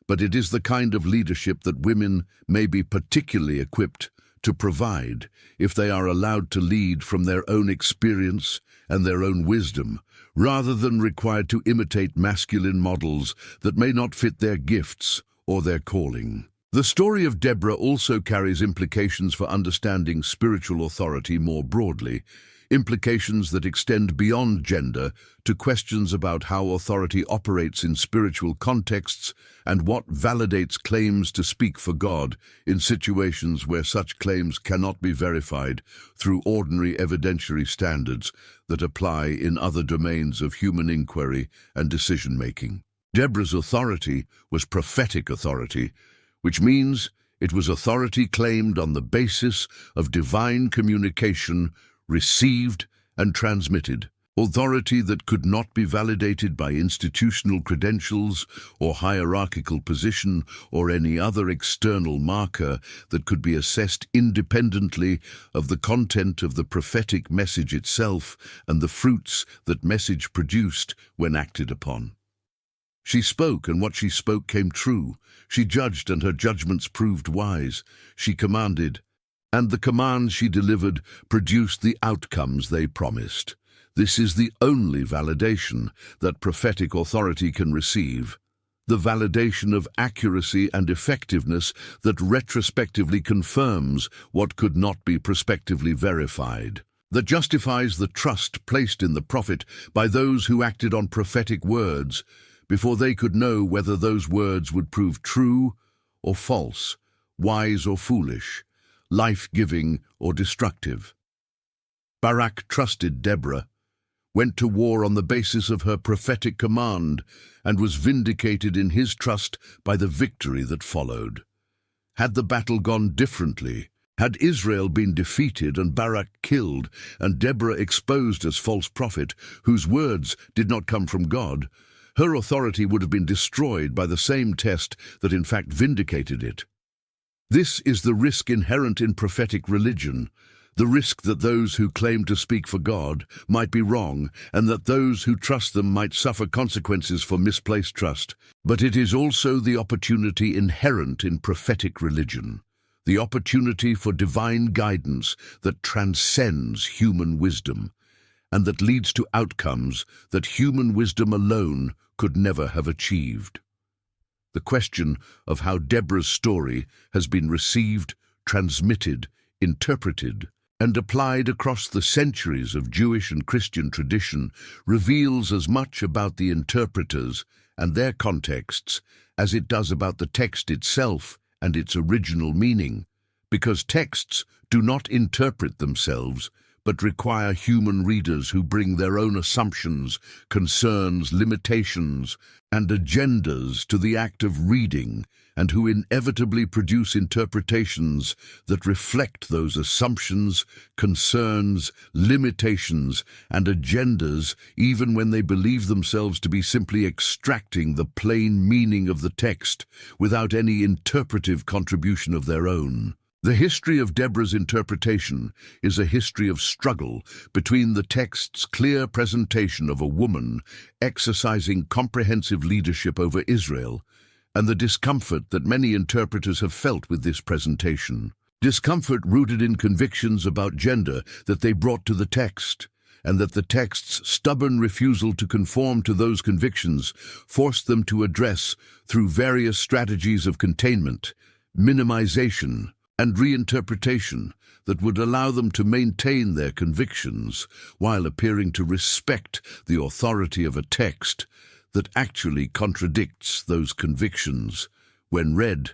but it is the kind of leadership that women may be particularly equipped to provide if they are allowed to lead from their own experience and their own wisdom, rather than required to imitate masculine models that may not fit their gifts or their calling. The story of Deborah also carries implications for understanding spiritual authority more broadly, implications that extend beyond gender to questions about how authority operates in spiritual contexts and what validates claims to speak for God in situations where such claims cannot be verified through ordinary evidentiary standards that apply in other domains of human inquiry and decision-making. Deborah's authority was prophetic authority, which means it was authority claimed on the basis of divine communication received and transmitted, authority that could not be validated by institutional credentials or hierarchical position or any other external marker that could be assessed independently of the content of the prophetic message itself and the fruits that message produced when acted upon. She spoke, and what she spoke came true. She judged, and her judgments proved wise. She commanded, and the commands she delivered produced the outcomes they promised. This is the only validation that prophetic authority can receive, the validation of accuracy and effectiveness that retrospectively confirms what could not be prospectively verified, that justifies the trust placed in the prophet by those who acted on prophetic words before they could know whether those words would prove true or false, wise or foolish, life-giving or destructive. Barak trusted Deborah, went to war on the basis of her prophetic command, and was vindicated in his trust by the victory that followed. Had the battle gone differently, had Israel been defeated and Barak killed, and Deborah exposed as false prophet, whose words did not come from God, her authority would have been destroyed by the same test that in fact vindicated it. This is the risk inherent in prophetic religion, the risk that those who claim to speak for God might be wrong, and that those who trust them might suffer consequences for misplaced trust. But it is also the opportunity inherent in prophetic religion, the opportunity for divine guidance that transcends human wisdom, and that leads to outcomes that human wisdom alone could never have achieved. The question of how Deborah's story has been received, transmitted, interpreted, and applied across the centuries of Jewish and Christian tradition reveals as much about the interpreters and their contexts as it does about the text itself and its original meaning, because texts do not interpret themselves, but require human readers who bring their own assumptions, concerns, limitations, and agendas to the act of reading, and who inevitably produce interpretations that reflect those assumptions, concerns, limitations, and agendas, even when they believe themselves to be simply extracting the plain meaning of the text without any interpretive contribution of their own. The history of Deborah's interpretation is a history of struggle between the text's clear presentation of a woman exercising comprehensive leadership over Israel and the discomfort that many interpreters have felt with this presentation. Discomfort rooted in convictions about gender that they brought to the text, and that the text's stubborn refusal to conform to those convictions forced them to address through various strategies of containment, minimization, and reinterpretation that would allow them to maintain their convictions while appearing to respect the authority of a text that actually contradicts those convictions when read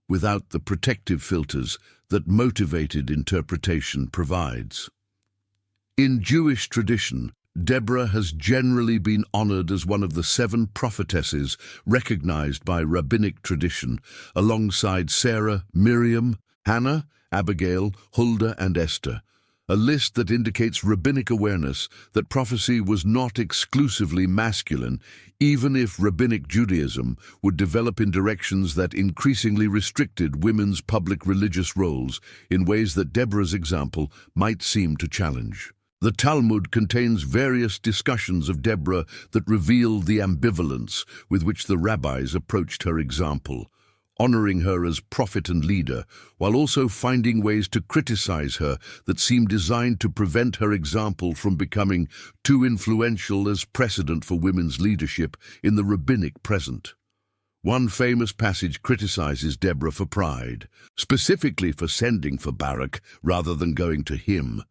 without the protective filters that motivated interpretation provides. In Jewish tradition, Deborah has generally been honored as one of the 7 prophetesses recognized by rabbinic tradition, alongside Sarah, Miriam, Hannah, Abigail, Huldah, and Esther, a list that indicates rabbinic awareness that prophecy was not exclusively masculine, even if rabbinic Judaism would develop in directions that increasingly restricted women's public religious roles in ways that Deborah's example might seem to challenge. The Talmud contains various discussions of Deborah that reveal the ambivalence with which the rabbis approached her example, honoring her as prophet and leader, while also finding ways to criticize her that seem designed to prevent her example from becoming too influential as precedent for women's leadership in the rabbinic present. One famous passage criticizes Deborah for pride, specifically for sending for Barak rather than going to him,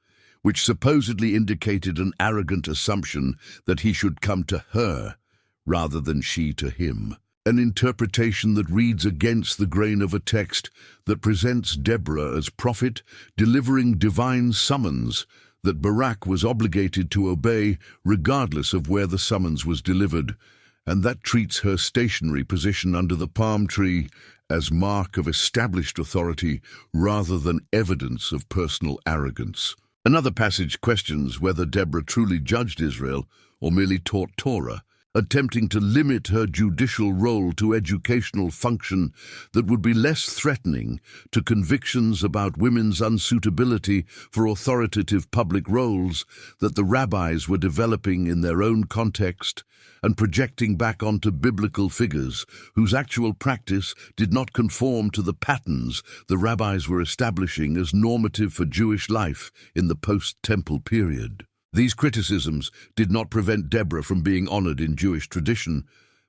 which supposedly indicated an arrogant assumption that he should come to her rather than she to him. An interpretation that reads against the grain of a text that presents Deborah as prophet, delivering divine summons that Barak was obligated to obey regardless of where the summons was delivered, and that treats her stationary position under the palm tree as mark of established authority rather than evidence of personal arrogance. Another passage questions whether Deborah truly judged Israel or merely taught Torah, attempting to limit her judicial role to educational function that would be less threatening to convictions about women's unsuitability for authoritative public roles that the rabbis were developing in their own context and projecting back onto biblical figures whose actual practice did not conform to the patterns the rabbis were establishing as normative for Jewish life in the post-temple period. These criticisms did not prevent Deborah from being honored in Jewish tradition,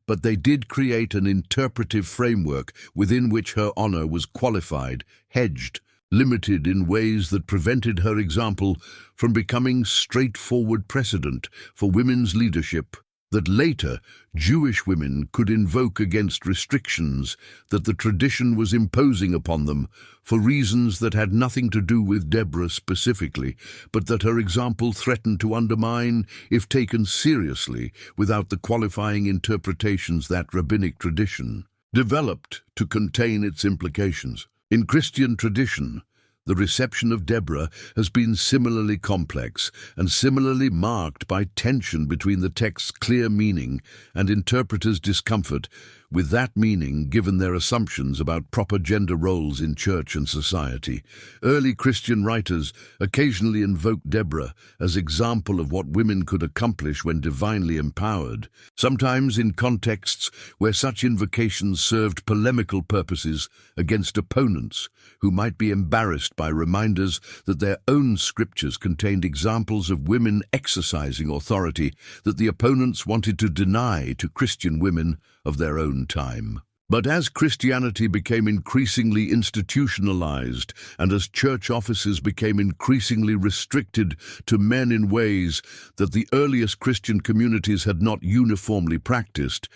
but they did create an interpretive framework within which her honor was qualified, hedged, limited in ways that prevented her example from becoming straightforward precedent for women's leadership that later Jewish women could invoke against restrictions that the tradition was imposing upon them for reasons that had nothing to do with Deborah specifically, but that her example threatened to undermine if taken seriously without the qualifying interpretations that rabbinic tradition developed to contain its implications. In Christian tradition, the reception of Deborah has been similarly complex and similarly marked by tension between the text's clear meaning and interpreters' discomfort with that meaning given their assumptions about proper gender roles in church and society. Early Christian writers occasionally invoked Deborah as example of what women could accomplish when divinely empowered, sometimes in contexts where such invocations served polemical purposes against opponents who might be embarrassed by reminders that their own scriptures contained examples of women exercising authority that the opponents wanted to deny to Christian women of their own time. But as Christianity became increasingly institutionalized and as church offices became increasingly restricted to men in ways that the earliest Christian communities had not uniformly practiced,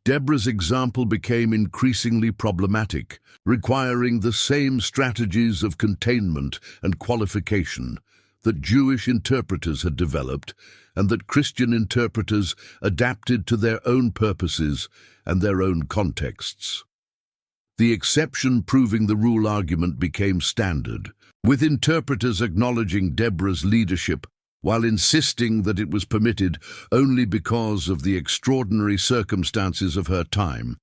Deborah's example became increasingly problematic, requiring the same strategies of containment and qualification that Jewish interpreters had developed and that Christian interpreters adapted to their own purposes and their own contexts. The exception proving the rule argument became standard, with interpreters acknowledging Deborah's leadership while insisting that it was permitted only because of the extraordinary circumstances of her time,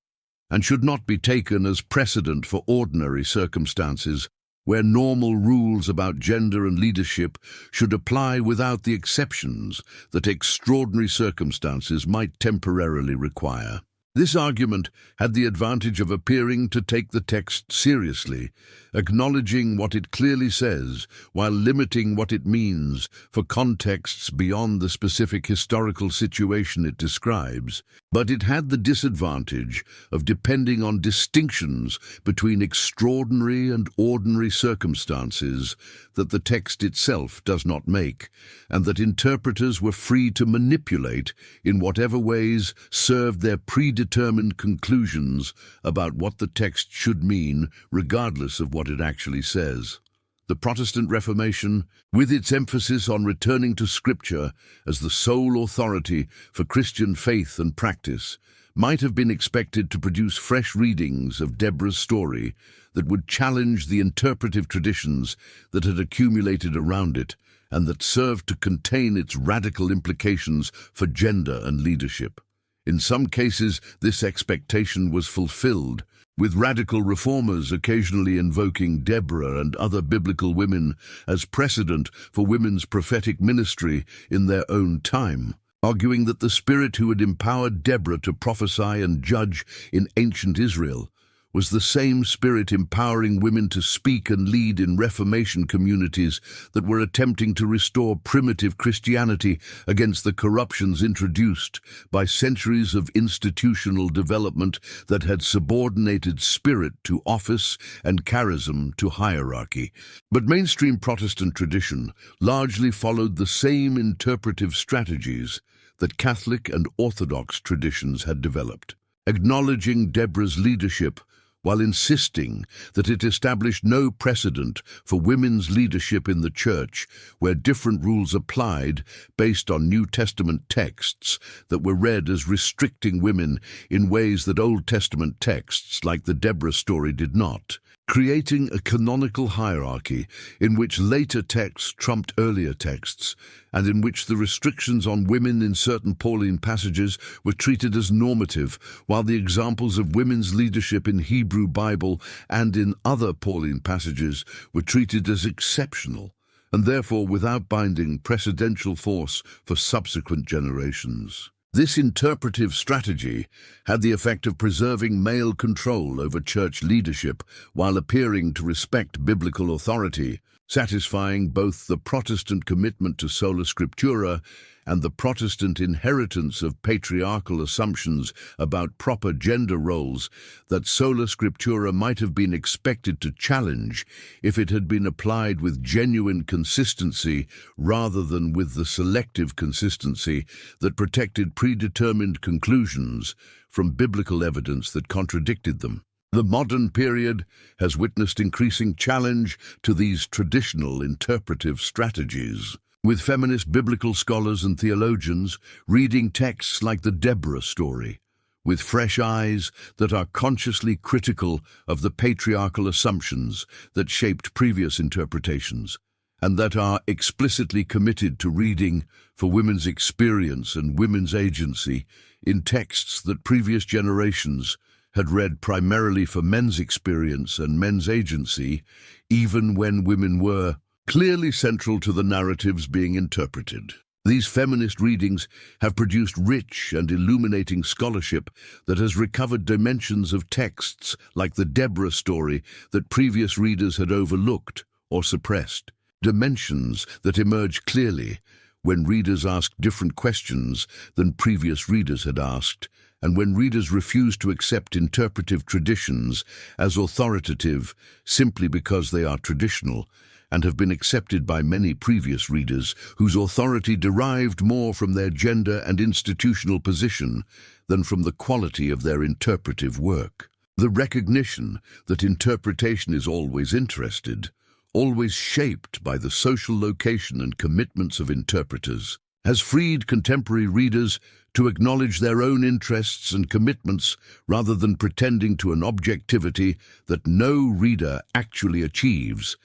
and should not be taken as precedent for ordinary circumstances where normal rules about gender and leadership should apply without the exceptions that extraordinary circumstances might temporarily require. This argument had the advantage of appearing to take the text seriously, acknowledging what it clearly says while limiting what it means for contexts beyond the specific historical situation it describes. But it had the disadvantage of depending on distinctions between extraordinary and ordinary circumstances that the text itself does not make, and that interpreters were free to manipulate in whatever ways served their predetermined conclusions about what the text should mean, regardless of what it actually says. The Protestant Reformation, with its emphasis on returning to Scripture as the sole authority for Christian faith and practice, might have been expected to produce fresh readings of Deborah's story that would challenge the interpretive traditions that had accumulated around it and that served to contain its radical implications for gender and leadership. In some cases, this expectation was fulfilled, with radical reformers occasionally invoking Deborah and other biblical women as precedent for women's prophetic ministry in their own time, arguing that the spirit who had empowered Deborah to prophesy and judge in ancient Israel was the same spirit empowering women to speak and lead in Reformation communities that were attempting to restore primitive Christianity against the corruptions introduced by centuries of institutional development that had subordinated spirit to office and charism to hierarchy. But mainstream Protestant tradition largely followed the same interpretive strategies that Catholic and Orthodox traditions had developed, acknowledging Deborah's leadership while insisting that it established no precedent for women's leadership in the Church, where different rules applied based on New Testament texts that were read as restricting women in ways that Old Testament texts, like the Deborah story, did not, creating a canonical hierarchy in which later texts trumped earlier texts, and in which the restrictions on women in certain Pauline passages were treated as normative, while the examples of women's leadership in Hebrew Bible and in other Pauline passages were treated as exceptional, and therefore without binding precedential force for subsequent generations. This interpretive strategy had the effect of preserving male control over church leadership while appearing to respect biblical authority, satisfying both the Protestant commitment to sola scriptura and the Protestant inheritance of patriarchal assumptions about proper gender roles that sola scriptura might have been expected to challenge if it had been applied with genuine consistency rather than with the selective consistency that protected predetermined conclusions from biblical evidence that contradicted them. The modern period has witnessed increasing challenge to these traditional interpretive strategies, with feminist biblical scholars and theologians reading texts like the Deborah story with fresh eyes that are consciously critical of the patriarchal assumptions that shaped previous interpretations, and that are explicitly committed to reading for women's experience and women's agency in texts that previous generations had read primarily for men's experience and men's agency, even when women were clearly central to the narratives being interpreted. These feminist readings have produced rich and illuminating scholarship that has recovered dimensions of texts like the Deborah story that previous readers had overlooked or suppressed, dimensions that emerge clearly when readers ask different questions than previous readers had asked, and when readers refuse to accept interpretive traditions as authoritative simply because they are traditional and have been accepted by many previous readers whose authority derived more from their gender and institutional position than from the quality of their interpretive work. The recognition that interpretation is always interested, always shaped by the social location and commitments of interpreters, has freed contemporary readers to acknowledge their own interests and commitments rather than pretending to an objectivity that no reader actually achieves,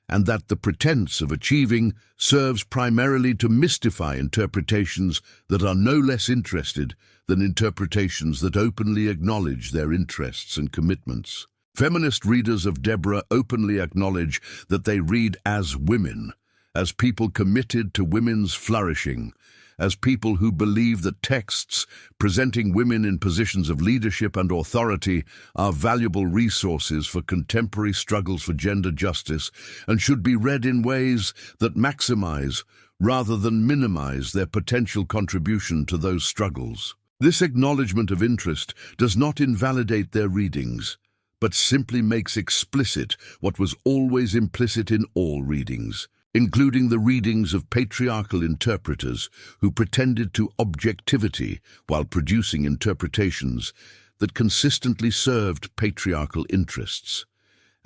and that the pretense of achieving serves primarily to mystify interpretations that are no less interested than interpretations that openly acknowledge their interests and commitments. Feminist readers of Deborah openly acknowledge that they read as women, as people committed to women's flourishing, as people who believe that texts presenting women in positions of leadership and authority are valuable resources for contemporary struggles for gender justice and should be read in ways that maximize rather than minimize their potential contribution to those struggles. This acknowledgement of interest does not invalidate their readings, but simply makes explicit what was always implicit in all readings, including the readings of patriarchal interpreters who pretended to objectivity while producing interpretations that consistently served patriarchal interests,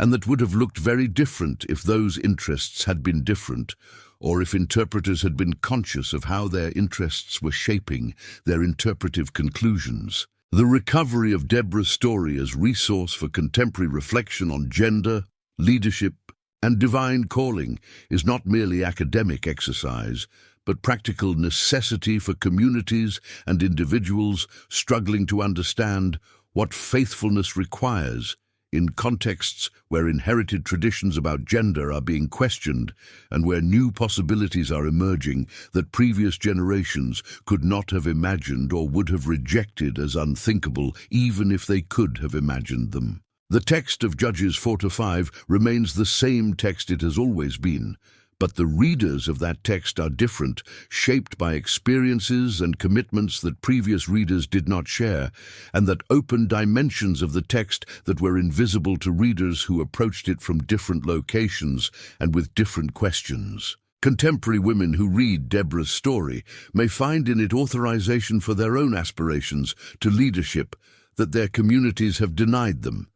and that would have looked very different if those interests had been different, or if interpreters had been conscious of how their interests were shaping their interpretive conclusions. The recovery of Deborah's story as resource for contemporary reflection on gender, leadership, and divine calling is not merely academic exercise, but practical necessity for communities and individuals struggling to understand what faithfulness requires in contexts where inherited traditions about gender are being questioned and where new possibilities are emerging that previous generations could not have imagined or would have rejected as unthinkable even if they could have imagined them. The text of Judges 4-5 remains the same text it has always been, but the readers of that text are different, shaped by experiences and commitments that previous readers did not share, and that open dimensions of the text that were invisible to readers who approached it from different locations and with different questions. Contemporary women who read Deborah's story may find in it authorization for their own aspirations to leadership that their communities have denied them,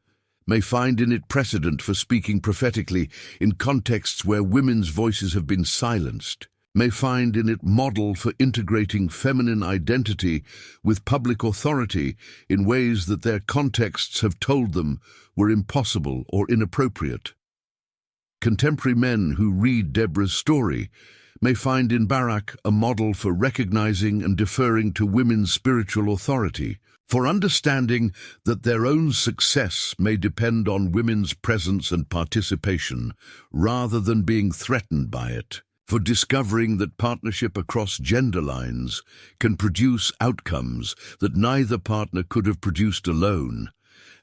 may find in it precedent for speaking prophetically in contexts where women's voices have been silenced, may find in it model for integrating feminine identity with public authority in ways that their contexts have told them were impossible or inappropriate. Contemporary men who read Deborah's story may find in Barak a model for recognizing and deferring to women's spiritual authority, for understanding that their own success may depend on women's presence and participation rather than being threatened by it, for discovering that partnership across gender lines can produce outcomes that neither partner could have produced alone,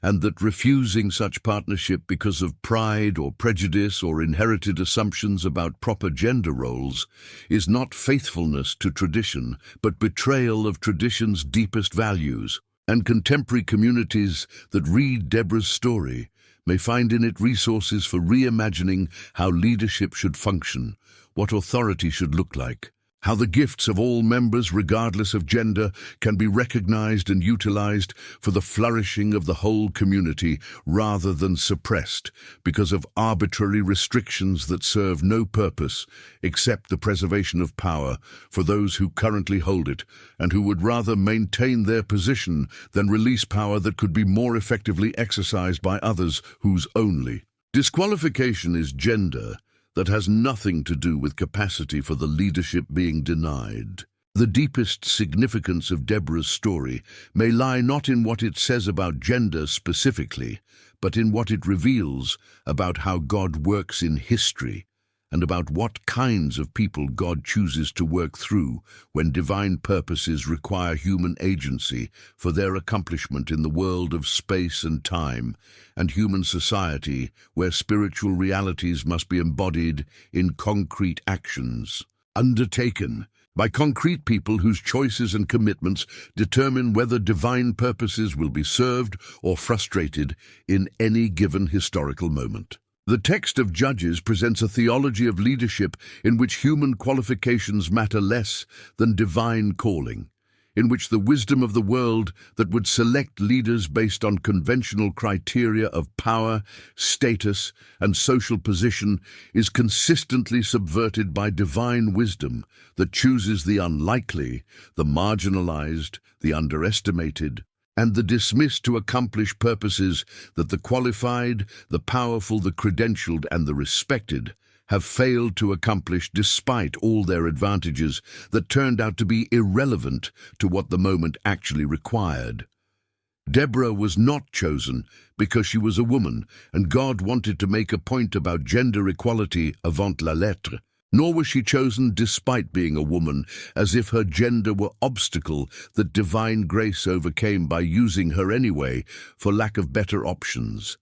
and that refusing such partnership because of pride or prejudice or inherited assumptions about proper gender roles is not faithfulness to tradition, but betrayal of tradition's deepest values. And contemporary communities that read Deborah's story may find in it resources for reimagining how leadership should function, what authority should look like, how the gifts of all members, regardless of gender, can be recognized and utilized for the flourishing of the whole community rather than suppressed because of arbitrary restrictions that serve no purpose except the preservation of power for those who currently hold it and who would rather maintain their position than release power that could be more effectively exercised by others whose only disqualification is gender that has nothing to do with capacity for the leadership being denied. The deepest significance of Deborah's story may lie not in what it says about gender specifically, but in what it reveals about how God works in history and about what kinds of people God chooses to work through when divine purposes require human agency for their accomplishment in the world of space and time, and human society where spiritual realities must be embodied in concrete actions, undertaken by concrete people whose choices and commitments determine whether divine purposes will be served or frustrated in any given historical moment. The text of Judges presents a theology of leadership in which human qualifications matter less than divine calling, in which the wisdom of the world that would select leaders based on conventional criteria of power, status, and social position is consistently subverted by divine wisdom that chooses the unlikely, the marginalized, the underestimated, and the dismissed to accomplish purposes that the qualified, the powerful, the credentialed, and the respected have failed to accomplish despite all their advantages that turned out to be irrelevant to what the moment actually required. Deborah was not chosen because she was a woman, and God wanted to make a point about gender equality avant la lettre. Nor was she chosen despite being a woman, as if her gender were obstacle that divine grace overcame by using her anyway for lack of better options.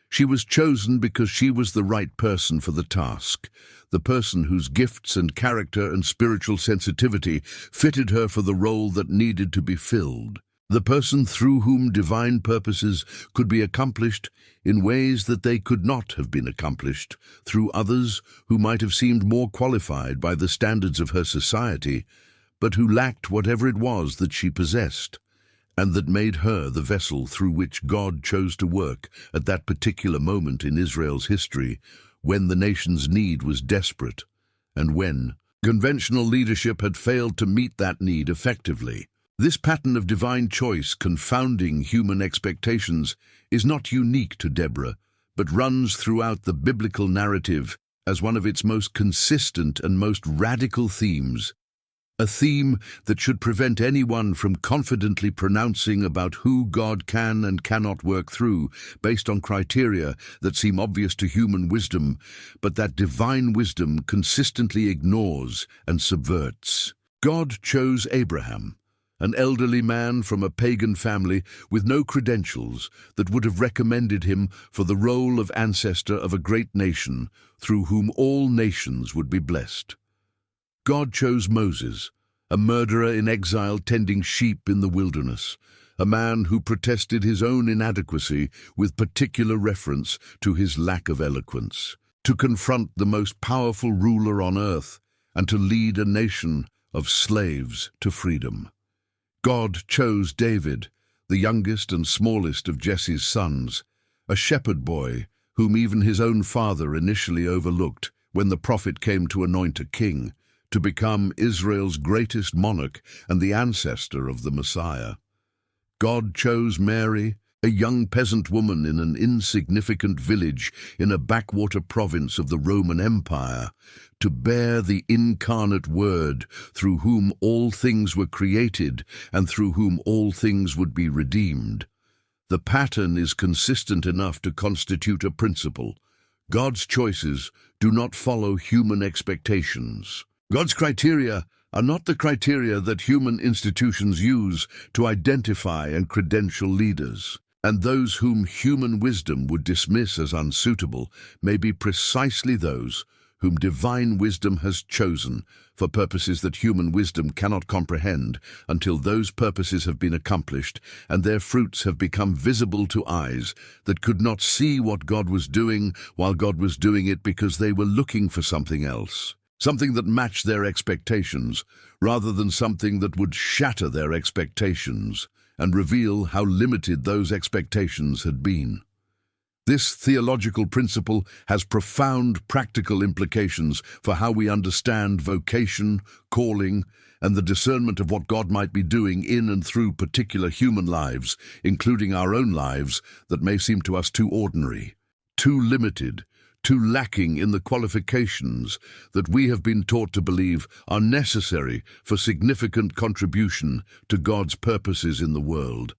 She was chosen because she was the right person for the task, the person whose gifts and character and spiritual sensitivity fitted her for the role that needed to be filled, the person through whom divine purposes could be accomplished in ways that they could not have been accomplished through others who might have seemed more qualified by the standards of her society, but who lacked whatever it was that she possessed, and that made her the vessel through which God chose to work at that particular moment in Israel's history, when the nation's need was desperate, and when conventional leadership had failed to meet that need effectively. This pattern of divine choice confounding human expectations is not unique to Deborah, but runs throughout the biblical narrative as one of its most consistent and most radical themes. a theme that should prevent anyone from confidently pronouncing about who God can and cannot work through based on criteria that seem obvious to human wisdom, but that divine wisdom consistently ignores and subverts. God chose Abraham, an elderly man from a pagan family with no credentials that would have recommended him for the role of ancestor of a great nation through whom all nations would be blessed. God chose Moses, a murderer in exile tending sheep in the wilderness, a man who protested his own inadequacy with particular reference to his lack of eloquence, to confront the most powerful ruler on earth and to lead a nation of slaves to freedom. God chose David, the youngest and smallest of Jesse's sons, a shepherd boy whom even his own father initially overlooked when the prophet came to anoint a king, to become Israel's greatest monarch and the ancestor of the Messiah. God chose Mary, a young peasant woman in an insignificant village in a backwater province of the Roman Empire, to bear the incarnate Word through whom all things were created and through whom all things would be redeemed. The pattern is consistent enough to constitute a principle. God's choices do not follow human expectations. God's criteria are not the criteria that human institutions use to identify and credential leaders, and those whom human wisdom would dismiss as unsuitable may be precisely those whom divine wisdom has chosen for purposes that human wisdom cannot comprehend until those purposes have been accomplished and their fruits have become visible to eyes that could not see what God was doing while God was doing it because they were looking for something else. Something that matched their expectations, rather than something that would shatter their expectations and reveal how limited those expectations had been. This theological principle has profound practical implications for how we understand vocation, calling, and the discernment of what God might be doing in and through particular human lives, including our own lives, that may seem to us too ordinary, too limited, too lacking in the qualifications that we have been taught to believe are necessary for significant contribution to God's purposes in the world.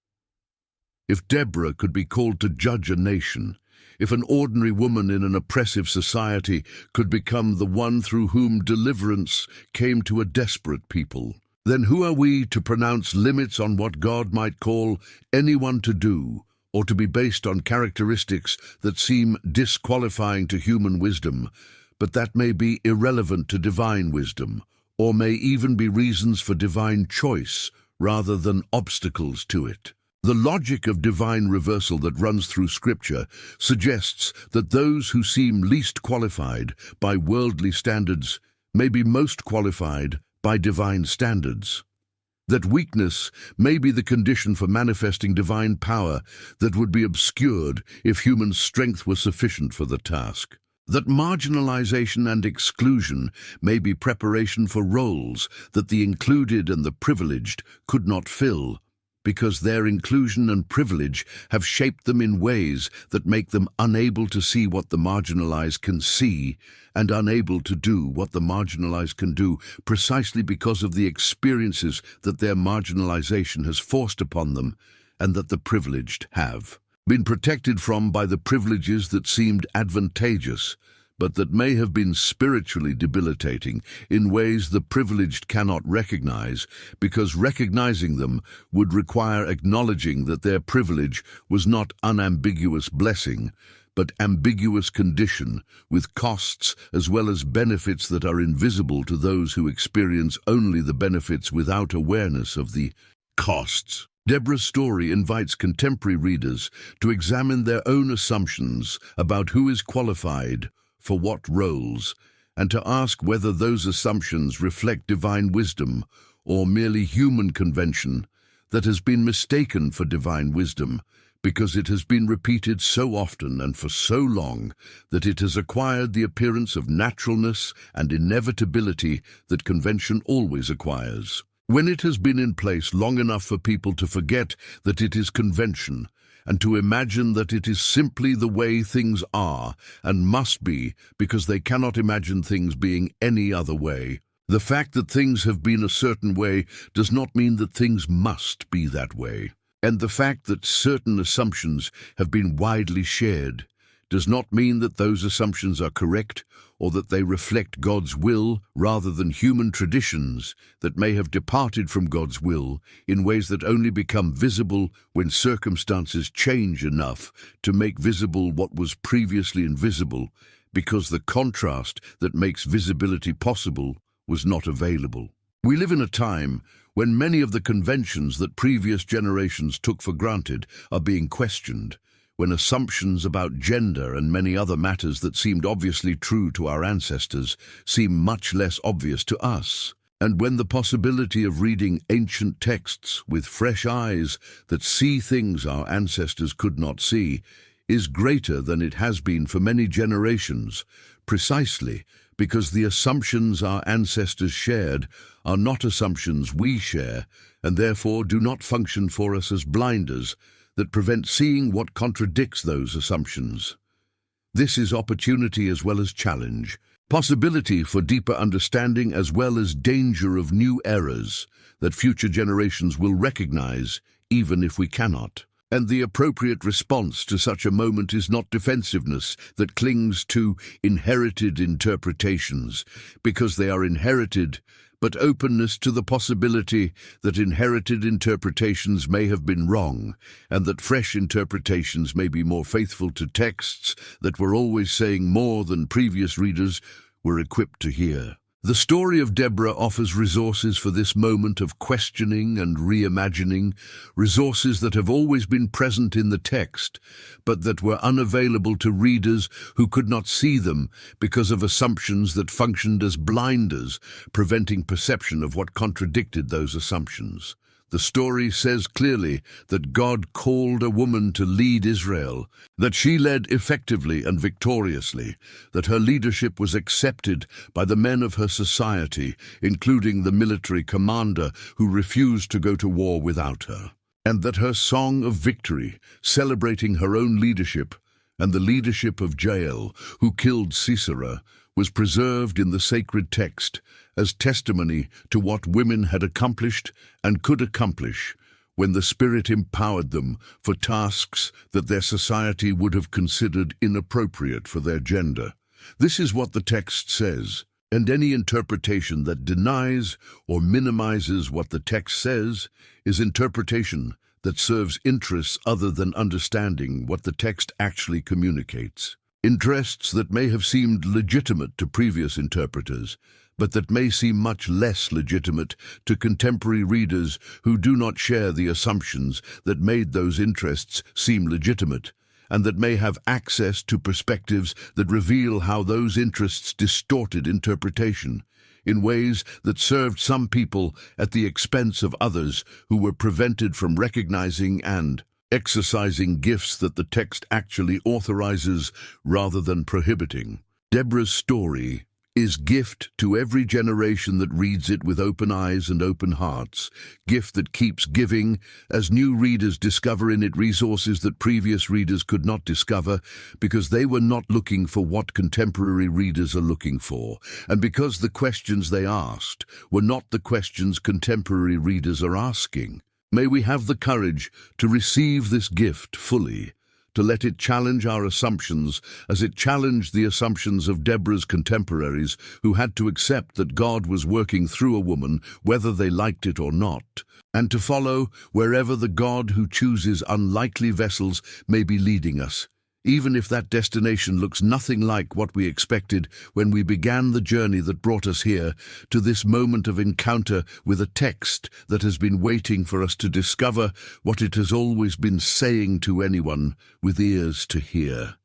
If Deborah could be called to judge a nation, if an ordinary woman in an oppressive society could become the one through whom deliverance came to a desperate people, then who are we to pronounce limits on what God might call anyone to do, or to be based on characteristics that seem disqualifying to human wisdom, but that may be irrelevant to divine wisdom, or may even be reasons for divine choice rather than obstacles to it? The logic of divine reversal that runs through Scripture suggests that those who seem least qualified by worldly standards may be most qualified by divine standards. That weakness may be the condition for manifesting divine power that would be obscured if human strength were sufficient for the task. That marginalization and exclusion may be preparation for roles that the included and the privileged could not fill, because their inclusion and privilege have shaped them in ways that make them unable to see what the marginalized can see and unable to do what the marginalized can do, precisely because of the experiences that their marginalization has forced upon them and that the privileged have been protected from by the privileges that seemed advantageous, but that may have been spiritually debilitating in ways the privileged cannot recognize, because recognizing them would require acknowledging that their privilege was not unambiguous blessing, but ambiguous condition, with costs as well as benefits that are invisible to those who experience only the benefits without awareness of the costs. Deborah's story invites contemporary readers to examine their own assumptions about who is qualified for what roles, and to ask whether those assumptions reflect divine wisdom or merely human convention that has been mistaken for divine wisdom because it has been repeated so often and for so long that it has acquired the appearance of naturalness and inevitability that convention always acquires. When it has been in place long enough for people to forget that it is convention and to imagine that it is simply the way things are and must be because they cannot imagine things being any other way, The fact that things have been a certain way does not mean that things must be that way. And the fact that certain assumptions have been widely shared does not mean that those assumptions are correct or that they reflect God's will rather than human traditions that may have departed from God's will in ways that only become visible when circumstances change enough to make visible what was previously invisible, because the contrast that makes visibility possible was not available. We live in a time when many of the conventions that previous generations took for granted are being questioned, when assumptions about gender and many other matters that seemed obviously true to our ancestors seem much less obvious to us, and when the possibility of reading ancient texts with fresh eyes that see things our ancestors could not see is greater than it has been for many generations, precisely because the assumptions our ancestors shared are not assumptions we share, and therefore do not function for us as blinders that prevent seeing what contradicts those assumptions. This is opportunity as well as challenge, possibility for deeper understanding as well as danger of new errors that future generations will recognize, even if we cannot. And the appropriate response to such a moment is not defensiveness that clings to inherited interpretations because they are inherited, but openness to the possibility that inherited interpretations may have been wrong, and that fresh interpretations may be more faithful to texts that were always saying more than previous readers were equipped to hear. The story of Deborah offers resources for this moment of questioning and reimagining, resources that have always been present in the text, but that were unavailable to readers who could not see them because of assumptions that functioned as blinders, preventing perception of what contradicted those assumptions. The story says clearly that God called a woman to lead Israel, that she led effectively and victoriously, that her leadership was accepted by the men of her society, including the military commander who refused to go to war without her, and that her song of victory, celebrating her own leadership and the leadership of Jael, who killed Sisera, was preserved in the sacred text as testimony to what women had accomplished and could accomplish when the Spirit empowered them for tasks that their society would have considered inappropriate for their gender. This is what the text says, and any interpretation that denies or minimizes what the text says is interpretation that serves interests other than understanding what the text actually communicates. Interests that may have seemed legitimate to previous interpreters, but that may seem much less legitimate to contemporary readers who do not share the assumptions that made those interests seem legitimate, and that may have access to perspectives that reveal how those interests distorted interpretation in ways that served some people at the expense of others who were prevented from recognizing and exercising gifts that the text actually authorizes rather than prohibiting. Deborah's story is gift to every generation that reads it with open eyes and open hearts, gift that keeps giving as new readers discover in it resources that previous readers could not discover because they were not looking for what contemporary readers are looking for, and because the questions they asked were not the questions contemporary readers are asking. May we have the courage to receive this gift fully, to let it challenge our assumptions as it challenged the assumptions of Deborah's contemporaries who had to accept that God was working through a woman whether they liked it or not, and to follow wherever the God who chooses unlikely vessels may be leading us, even if that destination looks nothing like what we expected when we began the journey that brought us here to this moment of encounter with a text that has been waiting for us to discover what it has always been saying to anyone with ears to hear.